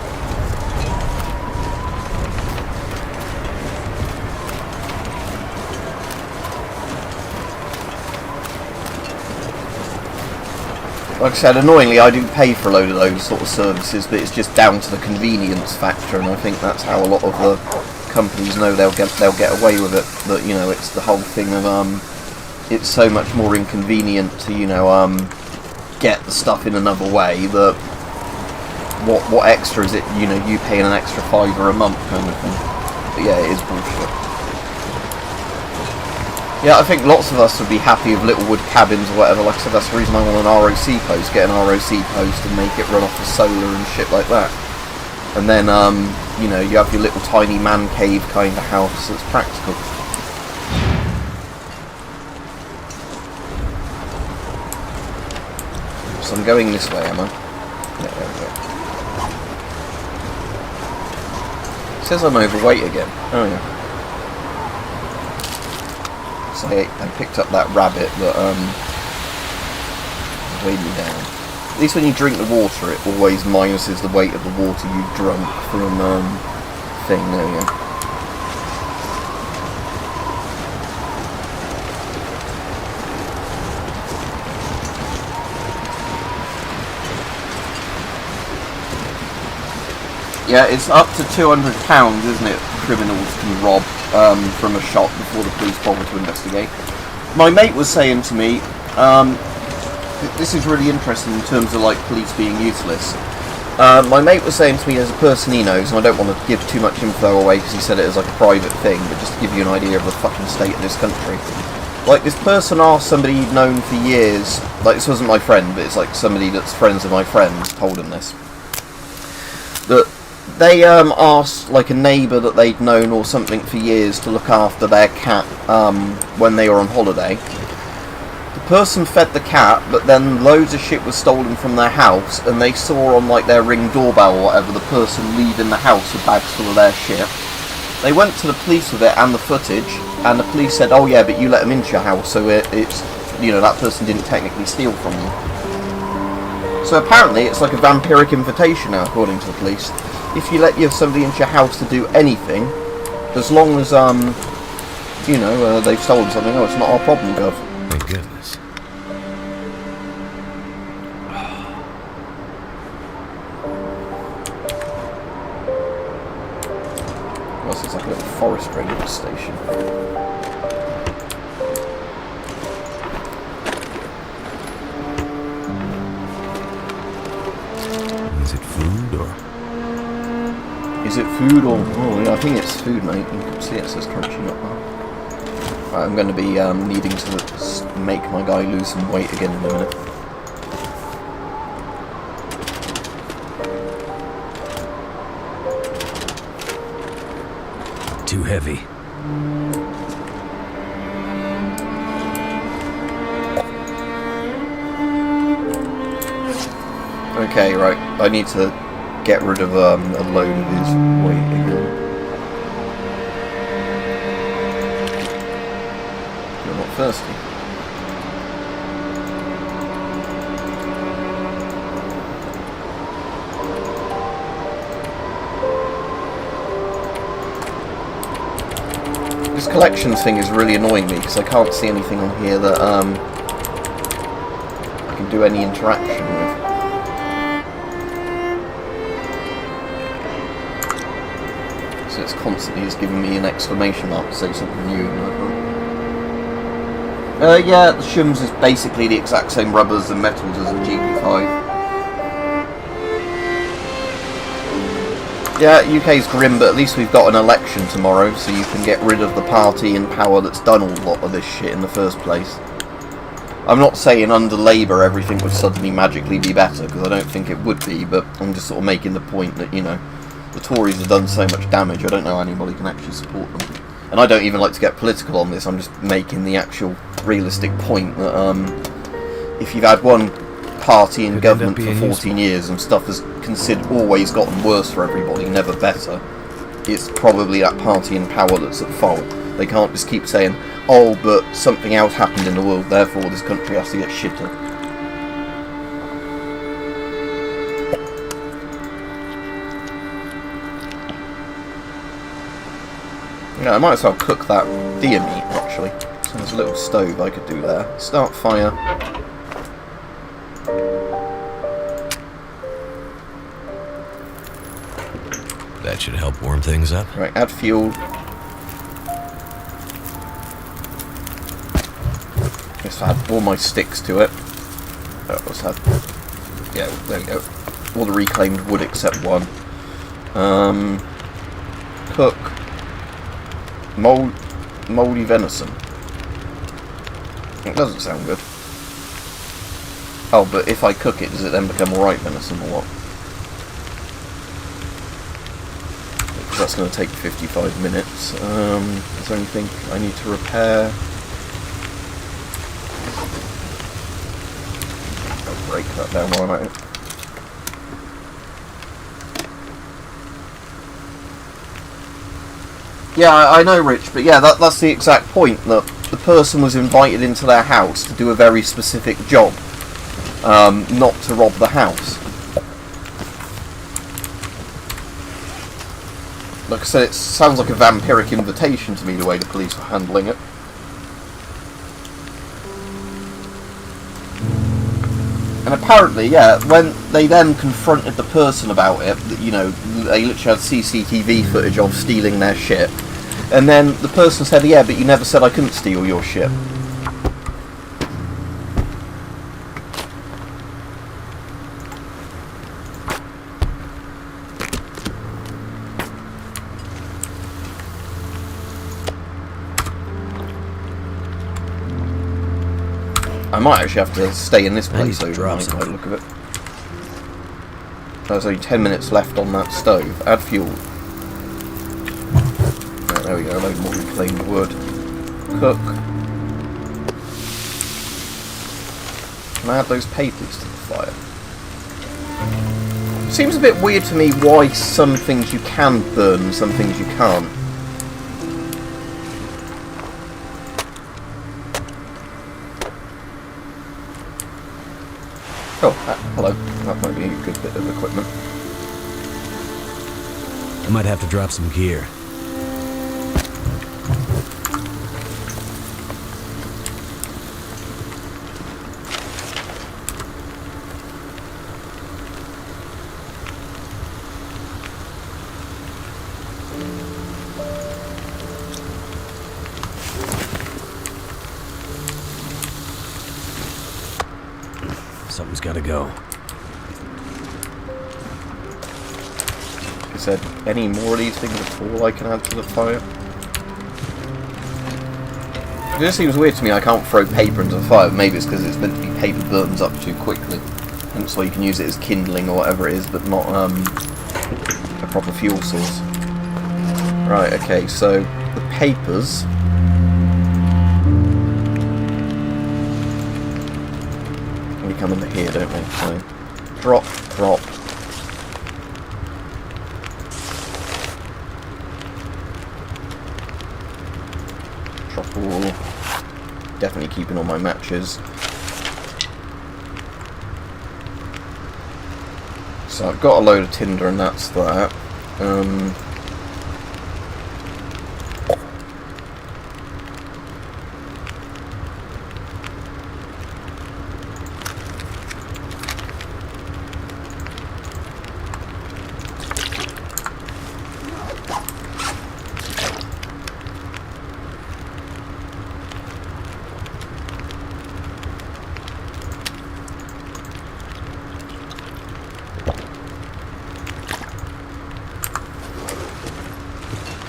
Like I said, annoyingly, I do pay for a load of those sort of services, but it's just down to the convenience factor, and I think that's how a lot of the companies know they'll get away with it. That, you know, it's the whole thing of it's so much more inconvenient to, you know, get the stuff in another way. That what extra is it? You know, you paying an extra £5 a month kind of thing. But yeah, it is bullshit. Yeah, I think lots of us would be happy with little wood cabins or whatever. Like I said, that's the reason I want an ROC post. Get an ROC post and make it run off of solar and shit like that. And then, you know, you have your little tiny man cave kind of house that's practical. So I'm going this way, am I? Yeah, there we go. It says I'm overweight again. Oh yeah. So I picked up that rabbit that weighed me down. At least when you drink the water, it always minuses the weight of the water you've drunk from thing. There we go. Yeah, it's up to £200, isn't it? Criminals can rob from a shop before the police bother to investigate. My mate was saying to me, this is really interesting in terms of like police being useless. My mate was saying to me, there's a person he knows, and I don't want to give too much info away because he said it as like a private thing, but just to give you an idea of the fucking state of this country. Like, this person asked somebody he'd known for years, like, this wasn't my friend, but it's like somebody that's friends of my friends told him this, that they asked like a neighbour that they'd known or something for years to look after their cat when they were on holiday. The person fed the cat, but then loads of shit was stolen from their house, and they saw on like their Ring doorbell or whatever the person leaving the house with bags full of their shit. They went to the police with it and the footage, and the police said, oh yeah, but you let them into your house, so it's, you know, that person didn't technically steal from you. So apparently it's like a vampiric invitation now, according to the police. If you let somebody into your house to do anything, as long as, you know, they've stolen something, oh, it's not our problem, Gov. Thank goodness. Well, it's like a little forest ranger station. Is it food or? Is it food or... Oh, yeah, I think it's food, mate. You can see it says crunchy nut bar. Right, I'm going to be needing to make my guy lose some weight again in a minute. Too heavy. Okay, right. I need to get rid of a load of his weight again. You're not thirsty. This collections thing is really annoying me because I can't see anything on here that I can do any interaction with. So it's constantly just giving me an exclamation mark to say something new. Yeah, the shims is basically the exact same rubbers and metals as a GP5. Yeah, UK's grim, but at least we've got an election tomorrow, so you can get rid of the party in power that's done a lot of this shit in the first place. I'm not saying under Labour everything would suddenly magically be better, because I don't think it would be, but I'm just sort of making the point that, you know, the Tories have done so much damage, I don't know anybody can actually support them. And I don't even like to get political on this, I'm just making the actual realistic point that if you've had one party in government for 14 years and stuff has always gotten worse for everybody, never better, it's probably that party in power that's at fault. They can't just keep saying, oh, but something else happened in the world, therefore this country has to get shitter. Yeah, I might as well cook that deer meat, actually. So there's a little stove I could do there. Start fire. That should help warm things up. Right, add fuel. Just add all my sticks to it. Let's add... Yeah, there we go. All the reclaimed wood except one. Cook. Mouldy venison. It doesn't sound good. Oh, but if I cook it, does it then become alright venison or what? Because that's going to take 55 minutes. Is there anything I need to repair? I'll break that down while I'm at it. Yeah, I know, Rich, but yeah, that's the exact point, that the person was invited into their house to do a very specific job, not to rob the house. Like I said, it sounds like a vampiric invitation to me, the way the police were handling it. And apparently, yeah, when they then confronted the person about it, you know, they literally had CCTV footage of stealing their shit. And then the person said, yeah, but you never said I couldn't steal your shit. I might actually have to stay in this place overnight by the look of it. There's only 10 minutes left on that stove. Add fuel. Right, there we go, a load more reclaimed wood. Cook. Can I add those papers to the fire? Seems a bit weird to me why some things you can burn and some things you can't. Oh, hello. That might be a good bit of equipment. I might have to drop some gear. Something's gotta go. Is there any more of these things at all I can add to the fire? It just seems weird to me I can't throw paper into the fire. Maybe it's because it's meant to be paper burns up too quickly. And so you can use it as kindling or whatever it is, but not a proper fuel source. Right, okay, so the papers... they come into here, don't they? So, drop, drop. Drop all. Definitely keeping all my matches. So I've got a load of tinder and that's that.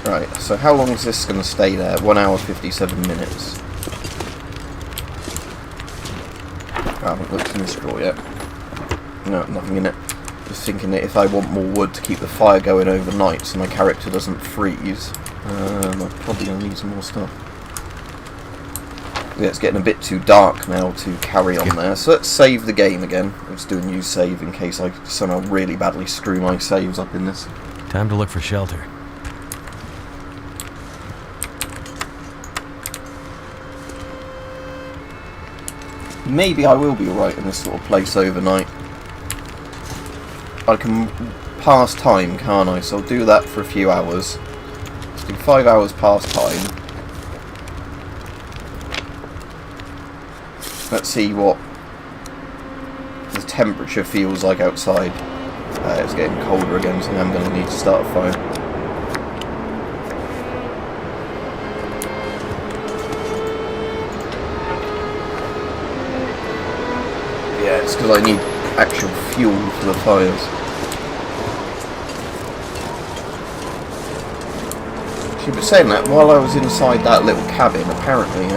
Right, so how long is this going to stay there? 1 hour 57 minutes. I haven't looked in this drawer yet. No, nothing in it. Just thinking that if I want more wood to keep the fire going overnight so my character doesn't freeze, I'm probably going to need some more stuff. Yeah, it's getting a bit too dark now to carry on there, so let's save the game again. Let's do a new save in case I somehow really badly screw my saves up in this. Time to look for shelter. Maybe I will be alright in this sort of place overnight. I can pass time, can't I? So I'll do that for a few hours. Let's do 5 hours past time. Let's see what the temperature feels like outside. It's getting colder again, so I'm going to need to start a fire. Yeah, it's because I need actual fuel for the fires. She was saying that while I was inside that little cabin, apparently,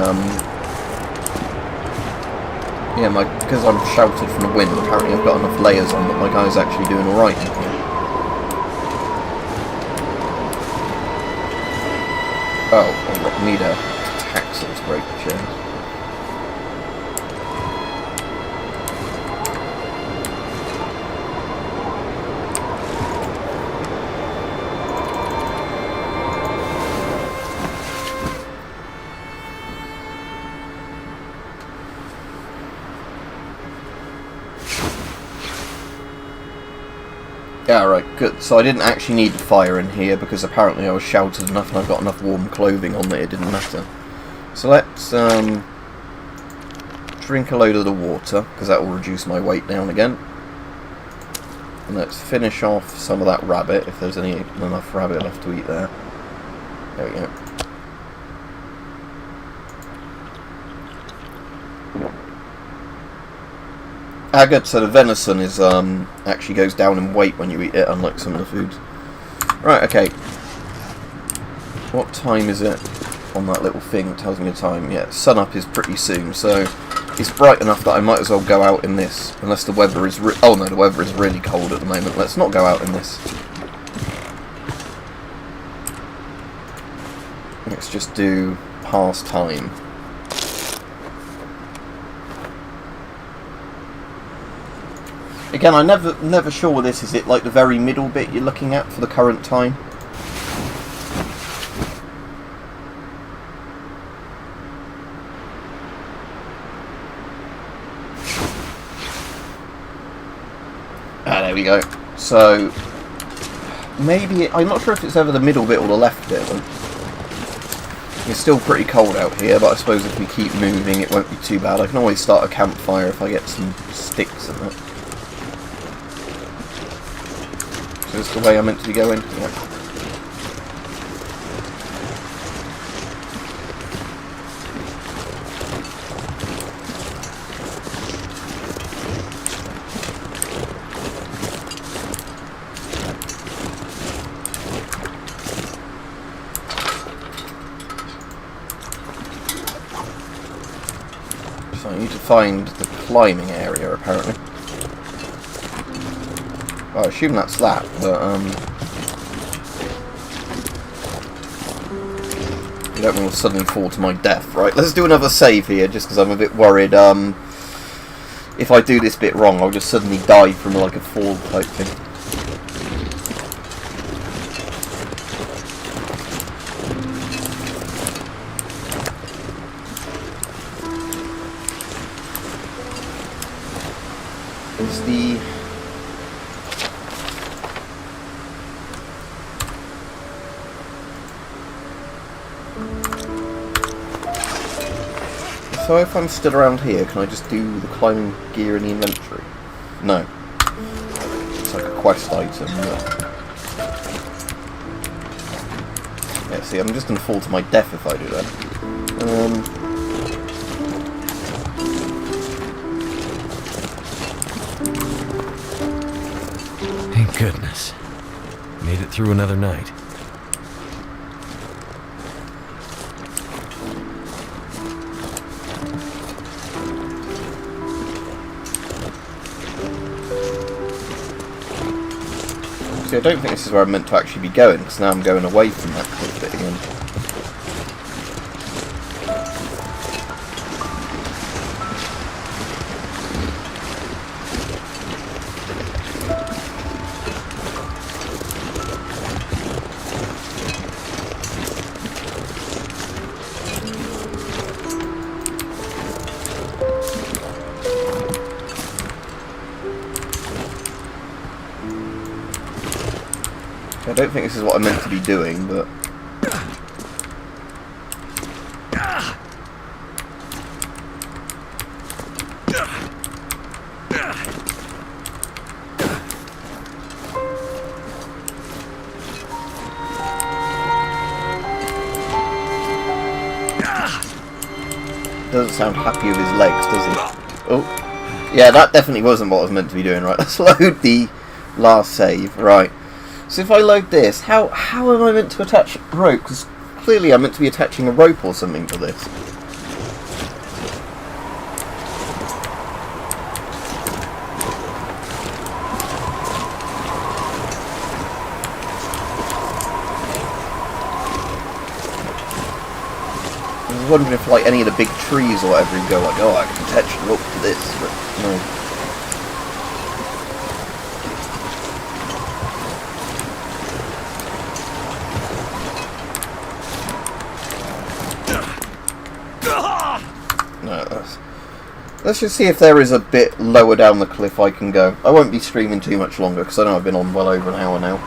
yeah, because I'm sheltered from the wind, apparently I've got enough layers on that my guy's actually doing alright in here. Oh, I need a taxi to break the chairs. Yeah, right, good. So I didn't actually need the fire in here because apparently I was sheltered enough and I've got enough warm clothing on that it didn't matter. So let's drink a load of the water because that will reduce my weight down again. And let's finish off some of that rabbit if there's enough rabbit left to eat there. There we go. Ah, good. So the venison is actually goes down in weight when you eat it, unlike some of the foods. Right. Okay. What time is it on that little thing that tells me the time? Yeah, sun up is pretty soon, so it's bright enough that I might as well go out in this, unless the weather is. Oh no, the weather is really cold at the moment. Let's not go out in this. Let's just do past time. Again, I'm never sure with this. Is it like the very middle bit you're looking at for the current time? Ah, there we go. So, maybe... I'm not sure if it's ever the middle bit or the left bit. It's still pretty cold out here, but I suppose if we keep moving it won't be too bad. I can always start a campfire if I get some sticks and that. So this is the way I'm meant to be going? Yeah. So I need to find the climbing area, apparently. Well, I assume that's that, but, I don't want to suddenly fall to my death. Right, let's do another save here, just because I'm a bit worried, if I do this bit wrong, I'll just suddenly die from, like, a fall type thing. Is the... So if I'm stood around here, can I just do the climbing gear in the inventory? No. It's like a quest item. Yeah, see, I'm just going to fall to my death if I do that. Thank goodness. Made it through another night. See, I don't think this is where I'm meant to actually be going, because now I'm going away from that cliff bit again. I don't think this is what I'm meant to be doing, but... Doesn't sound happy with his legs, does he? Oh, yeah, that definitely wasn't what I was meant to be doing. Right, let's load the last save. Right. So if I load this, how am I meant to attach rope? Because clearly I'm meant to be attaching a rope or something to this. I was wondering if like any of the big trees or whatever you go like, oh, I can attach a rope to this, but no. Let's just see if there is a bit lower down the cliff I can go. I won't be streaming too much longer because I know I've been on well over an hour now.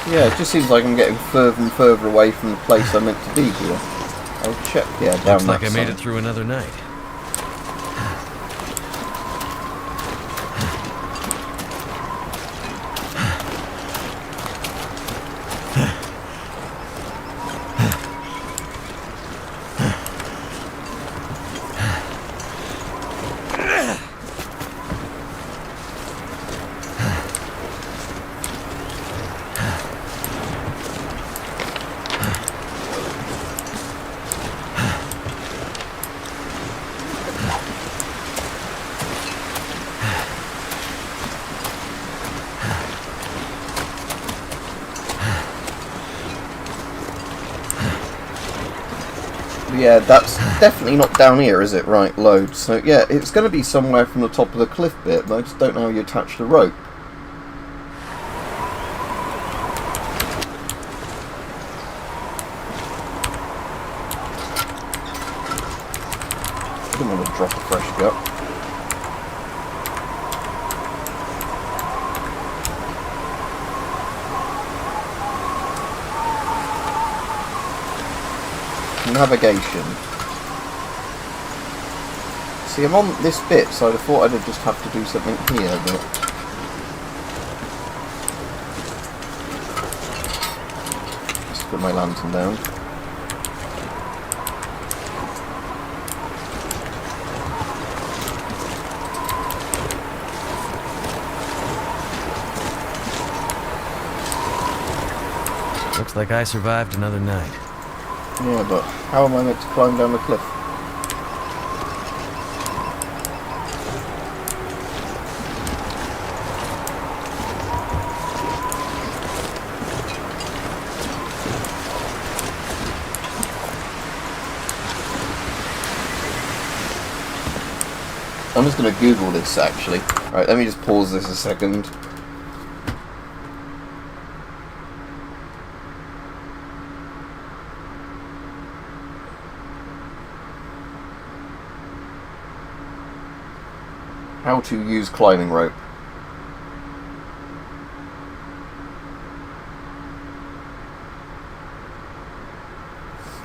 Yeah, it just seems like I'm getting further and further away from the place I'm meant to be here. I'll check, yeah, down Looks like that I made side. it through another night. Yeah, that's definitely not down here, is it? Right, load. So, yeah, it's going to be somewhere from the top of the cliff bit, but I just don't know how you attach the rope. I don't want to drop a fresh gut. Navigation. See, I'm on this bit, so I thought I'd just have to do something here, but... Just put my lantern down. Looks like I survived another night. Yeah, but how am I meant to climb down the cliff? I'm just going to Google this, actually. Right, let me just pause this a second. How to use climbing rope.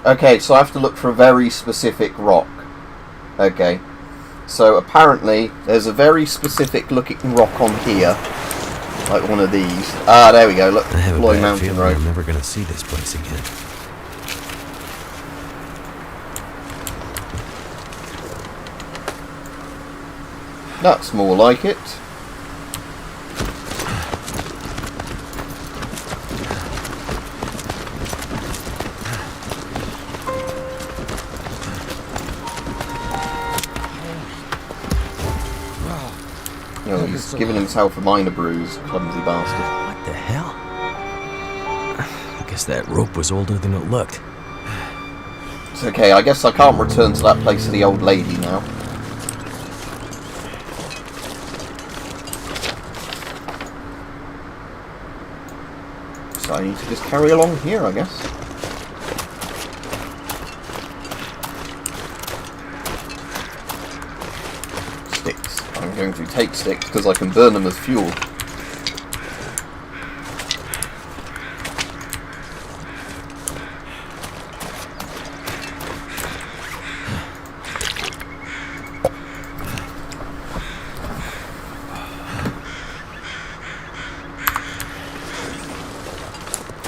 Okay, so I have to look for a very specific rock. Okay. So apparently there's a very specific looking rock on here. Like one of these. Ah, there we go, look. I have a Loy bad Mountain feeling Road. I'm never gonna see this place again. That's more like it. Oh, he's giving himself a minor bruise, clumsy bastard. What the hell? I guess that rope was older than it looked. It's okay, I guess I can't return to that place of the old lady now. So I need to just carry along here, I guess. Sticks. I'm going to take sticks because I can burn them as fuel.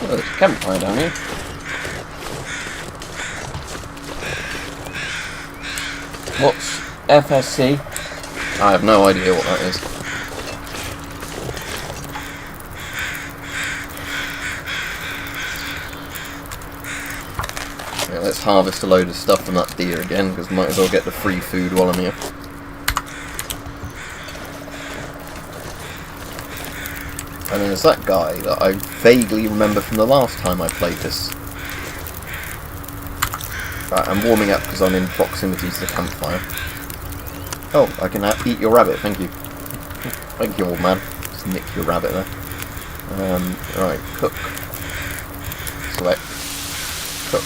Oh, there's a campfire down here. What's FSC? I have no idea what that is. Yeah, let's harvest a load of stuff from that deer again, because might as well get the free food while I'm here. And then there's that guy that I vaguely remember from the last time I played this. Right, I'm warming up because I'm in proximity to the campfire. Oh, I can eat your rabbit, thank you. Thank you, old man. Just nick your rabbit there. Right, cook. Select. Cook.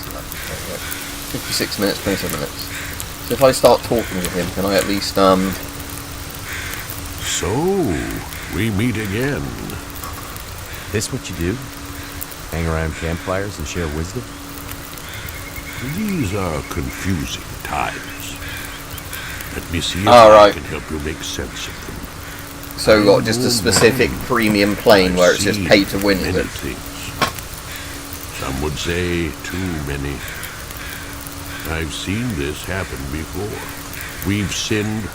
Select. There we go. 56 minutes, 27 minutes. So if I start talking with him, can I at least, So, we meet again. This what you do? Hang around campfires and share wisdom? These are confusing times. Let me see if right. I can help you make sense of them. so we've got just a specific premium plane where it says pay to win, is Many it? things. Some would say too many. I've seen this happen before. We've sinned.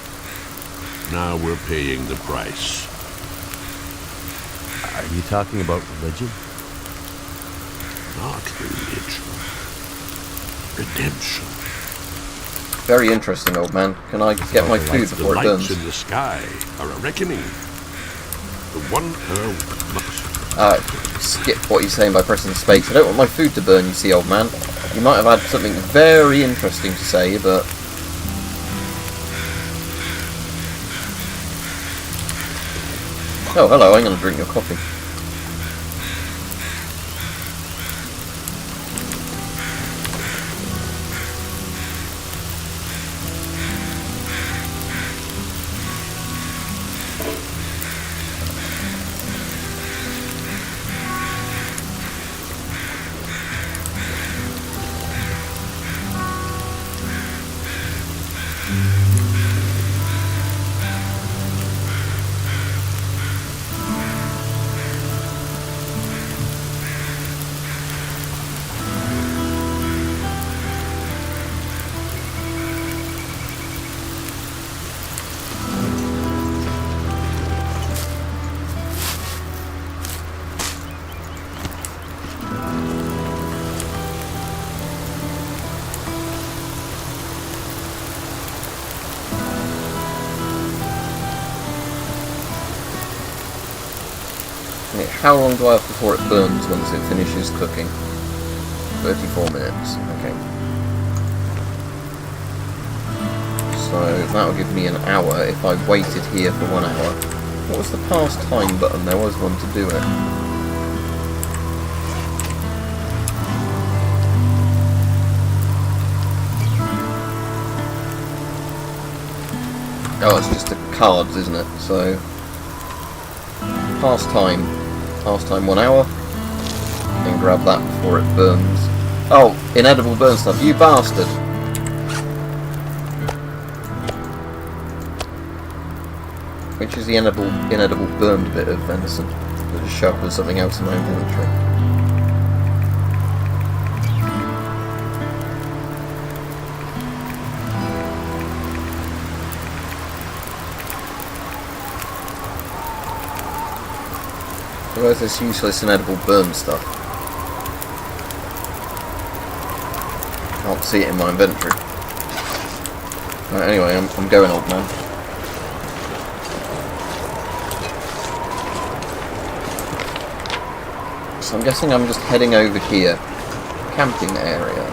Now we're paying the price. Are you talking about religion? Not religion. Redemption. Very interesting, old man. Can I get my food The before it lights burns? in the sky are a reckoning. The one must skip what he's saying by pressing space. I don't want my food to burn, you see, old man. You might have had something very interesting to say, but... Oh, hello, I'm going to drink your coffee. How long do I have before it burns once it finishes cooking? 34 minutes, okay. So that'll give me an hour if I waited here for 1 hour. What was the past time button? There was one to do it. Oh, it's just the cards, isn't it? So, past time 1 hour, and grab that before it burns. Oh, inedible burn stuff, you bastard! Which is the inedible burned bit of venison that is shoved with something else in my inventory? Where's this useless inedible burn stuff? Can't see it in my inventory. Right, anyway, I'm going, old man. So I'm guessing I'm just heading over here. Camping area.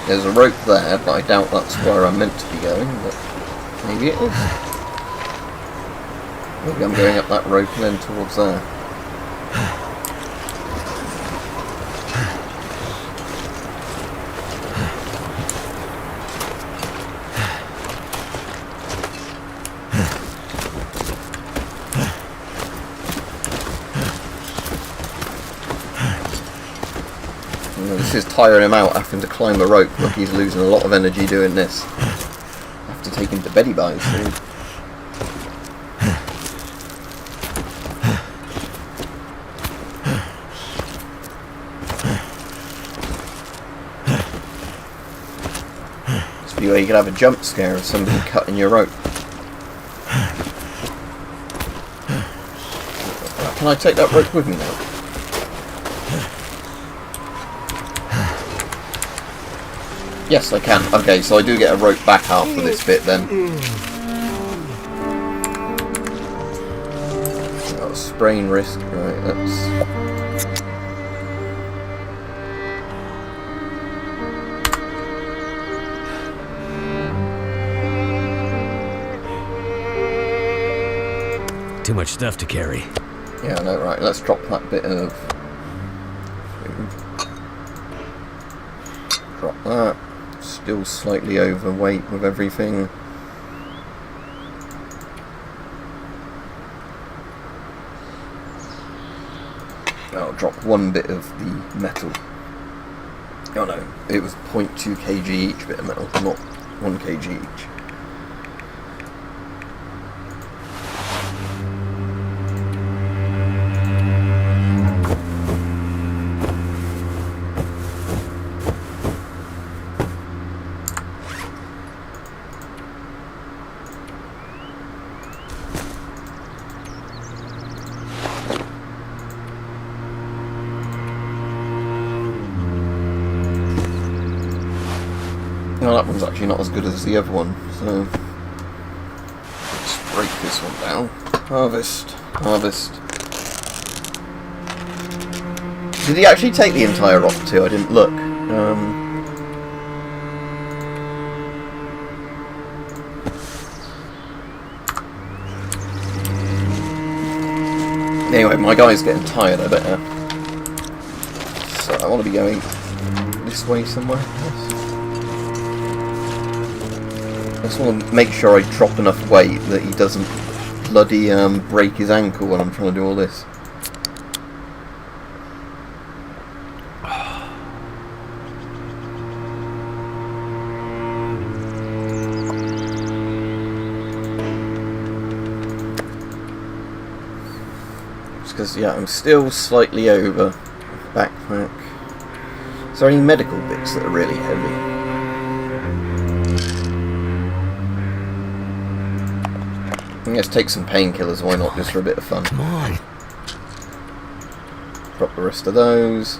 There's a rope there, but I doubt that's where I'm meant to be going, but maybe it is. Maybe I'm going up that rope and then towards there. This is tiring him out, having to climb a rope. Look, he's losing a lot of energy doing this. I have to take him to beddy by soon. This would be where you could have a jump scare of somebody cutting your rope. Can I take that rope with me now? Yes, I can. Okay, so I do get a rope back after this bit then. Got a sprain risk. Right, let's... Too much stuff to carry. Yeah, I know, right. Let's drop that bit of food. Drop that. Still slightly overweight with everything. I'll drop one bit of the metal. Oh no, it was 0.2 kg each bit of metal, not 1 kg each. No, that one's actually not as good as the other one, so let's break this one down. Harvest, harvest. Did he actually take the entire rock too? I didn't look. Anyway, my guy's getting tired, I bet now. So I want to be going this way somewhere. I just want to make sure I drop enough weight that he doesn't bloody break his ankle when I'm trying to do all this. Because, yeah, I'm still slightly over. Backpack. Is there any medical bits that are really heavy? Let's take some painkillers, why not, just for a bit of fun. Come on. Drop the rest of those.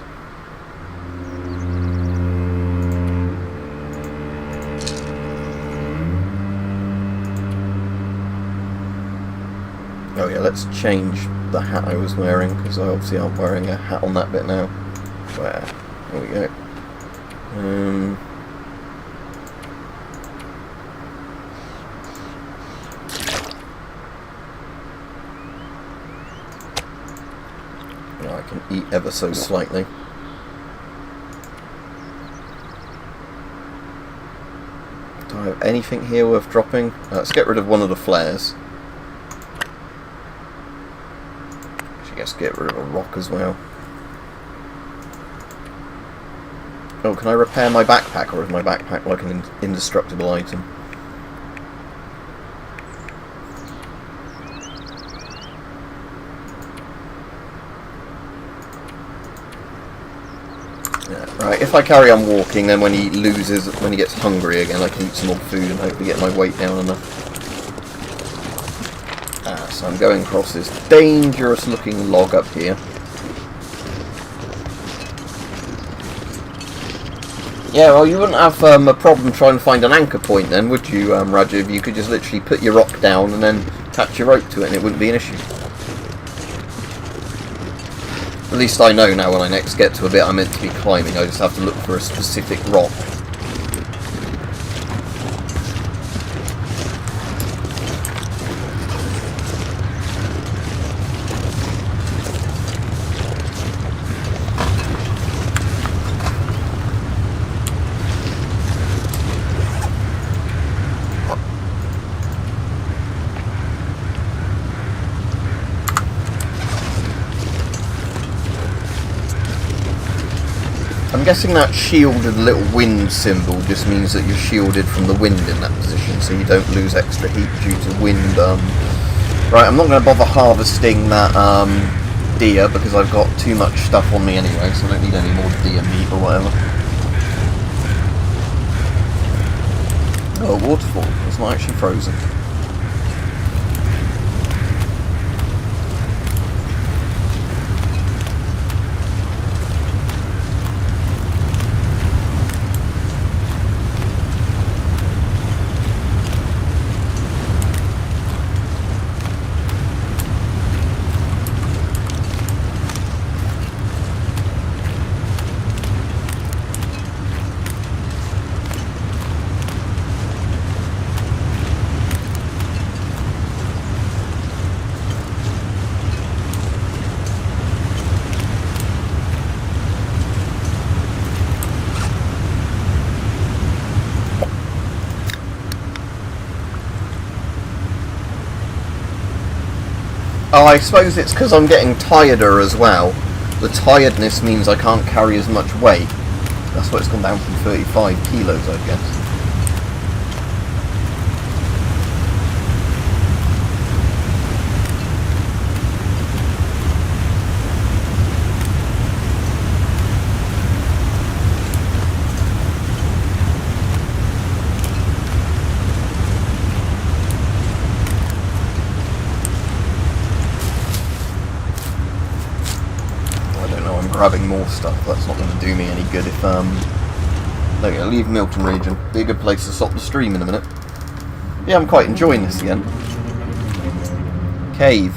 Oh yeah, let's change the hat I was wearing, because I obviously aren't wearing a hat on that bit now. Where? There we go. Yeah, I can eat ever so slightly. Do I have anything here worth dropping? Let's get rid of one of the flares. Let's get rid of a rock as well. Oh, can I repair my backpack, or is my backpack like an indestructible item? Yeah, right, if I carry on walking, then when he gets hungry again, I can eat some more food and hopefully get my weight down enough. So I'm going across this dangerous looking log up here. Yeah, well, you wouldn't have a problem trying to find an anchor point then, would you, Rajiv? You could just literally put your rock down and then attach your rope to it and it wouldn't be an issue. At least I know now when I next get to a bit I'm meant to be climbing, I just have to look for a specific rock. I'm guessing that shielded little wind symbol just means that you're shielded from the wind in that position, so you don't lose extra heat due to wind. Right, I'm not going to bother harvesting that deer because I've got too much stuff on me anyway, so I don't need any more deer meat or whatever. Oh, waterfall. It's not actually frozen. Oh, I suppose it's because I'm getting tireder as well. The tiredness means I can't carry as much weight. That's why it's gone down from 35 kilos, I guess. Grabbing more stuff, that's not going to do me any good if There we go, leave Milton region. Be a good place to stop the stream in a minute. Yeah, I'm quite enjoying this again. Cave.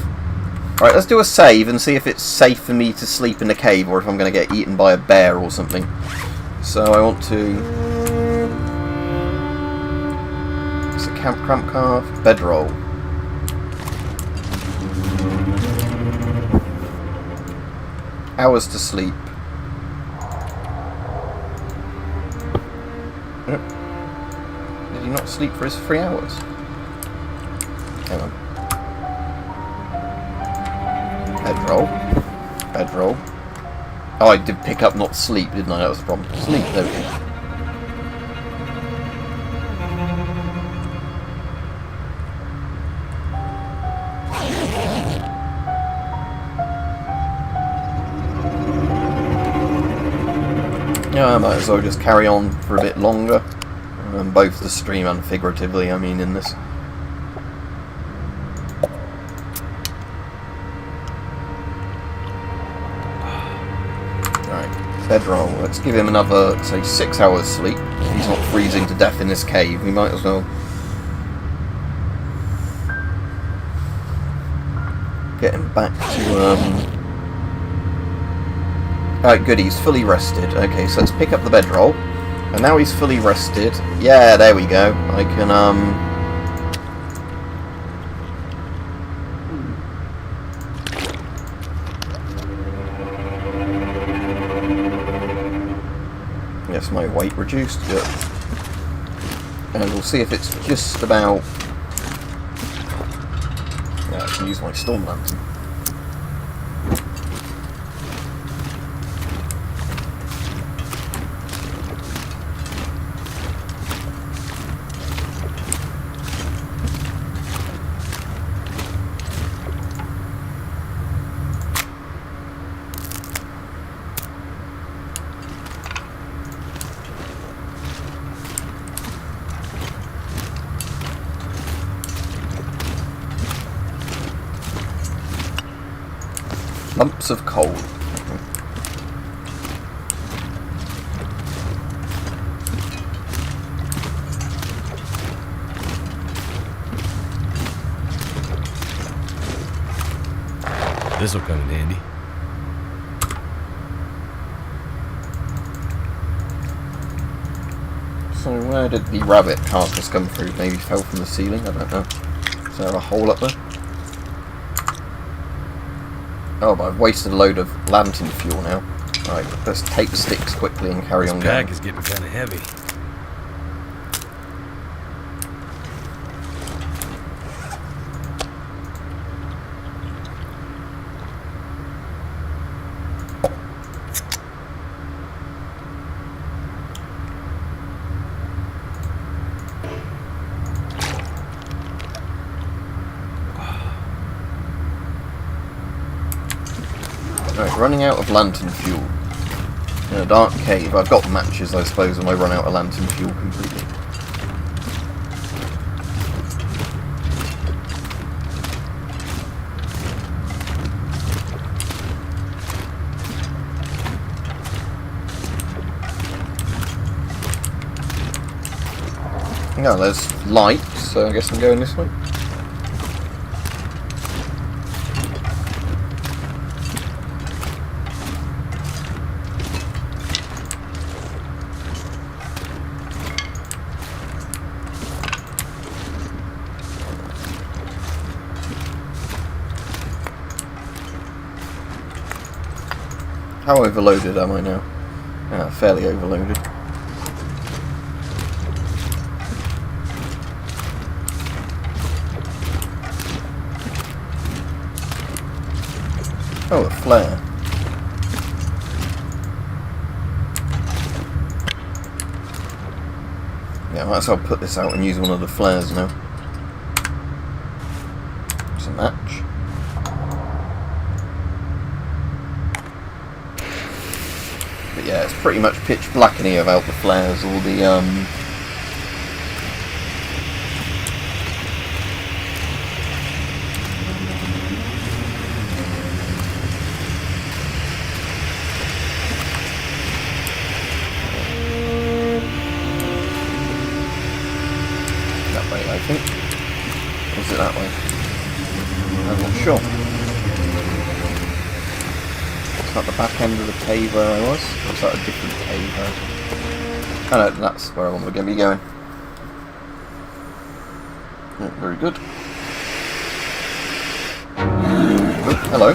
Alright, let's do a save and see if it's safe for me to sleep in the cave or if I'm going to get eaten by a bear or something. So I want to... It's a camp cramp calf. Bedroll. Hours to sleep. Did he not sleep for his 3 hours? Hang on. Bedroll. Bedroll. Oh, I did pick up not sleep, didn't I? That was the problem. Sleep, there we go. Yeah, I might as well just carry on for a bit longer. Both the stream and figuratively, I mean, in this. Right, bedroll. Let's give him another, say, 6 hours sleep. He's not freezing to death in this cave. We might as well get him back to, Alright, good, he's fully rested. Okay, so let's pick up the bedroll. And now he's fully rested. Yeah, there we go. I can, Yes, my weight reduced. Good. And we'll see if it's just about... Yeah, I can use my storm lantern. Lumps of coal. This'll come in handy. So where did the rabbit carcass come through? Maybe fell from the ceiling? I don't know. Is there a hole up there? Oh, but I've wasted a load of lantern fuel now. Right, let's take the sticks quickly and carry on This going. pack is getting kind of heavy. Right, running out of lantern fuel. In a dark cave. I've got matches, I suppose, when I run out of lantern fuel completely. No, there's light, so I guess I'm going this way. How overloaded am I now? Ah, fairly overloaded. Oh, a flare. Yeah, I might as well put this out and use one of the flares now. It's a match. But yeah, it's pretty much pitch black in here without the flares. All the sure. Is that the back end of the cave where I was? Or is that a different cave? Oh no, that's where I want to be going. Oh, very good. Oh, hello.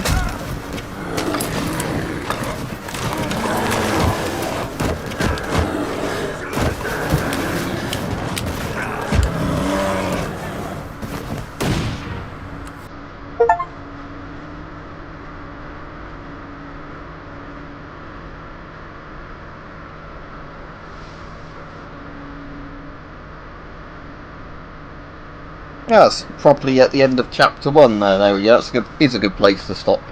Yeah, that's properly at the end of chapter 1 there. There we go. That's a good. Is a good place to stop.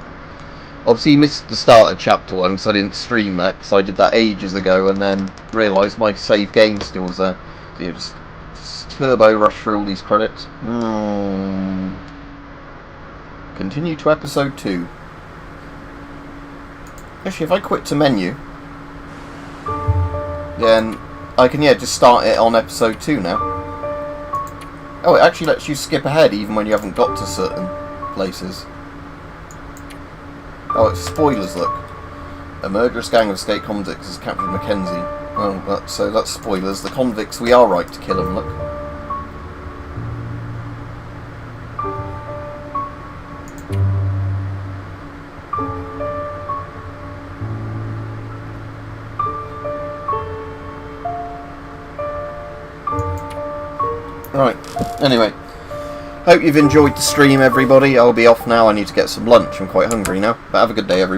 Obviously, you missed the start of chapter 1 because I didn't stream that, because I did that ages ago and then realised my save game still was there. So you just turbo rush through all these credits. Continue to episode 2. Actually, if I quit to menu, then I can, just start it on episode 2 now. Oh, it actually lets you skip ahead even when you haven't got to certain places. Oh, it's spoilers, look. A murderous gang of escaped convicts has captured Mackenzie. Well, so that's spoilers. The convicts, we are right to kill them, look. Right, anyway. Hope you've enjoyed the stream, everybody. I'll be off now. I need to get some lunch. I'm quite hungry now. But have a good day, everybody.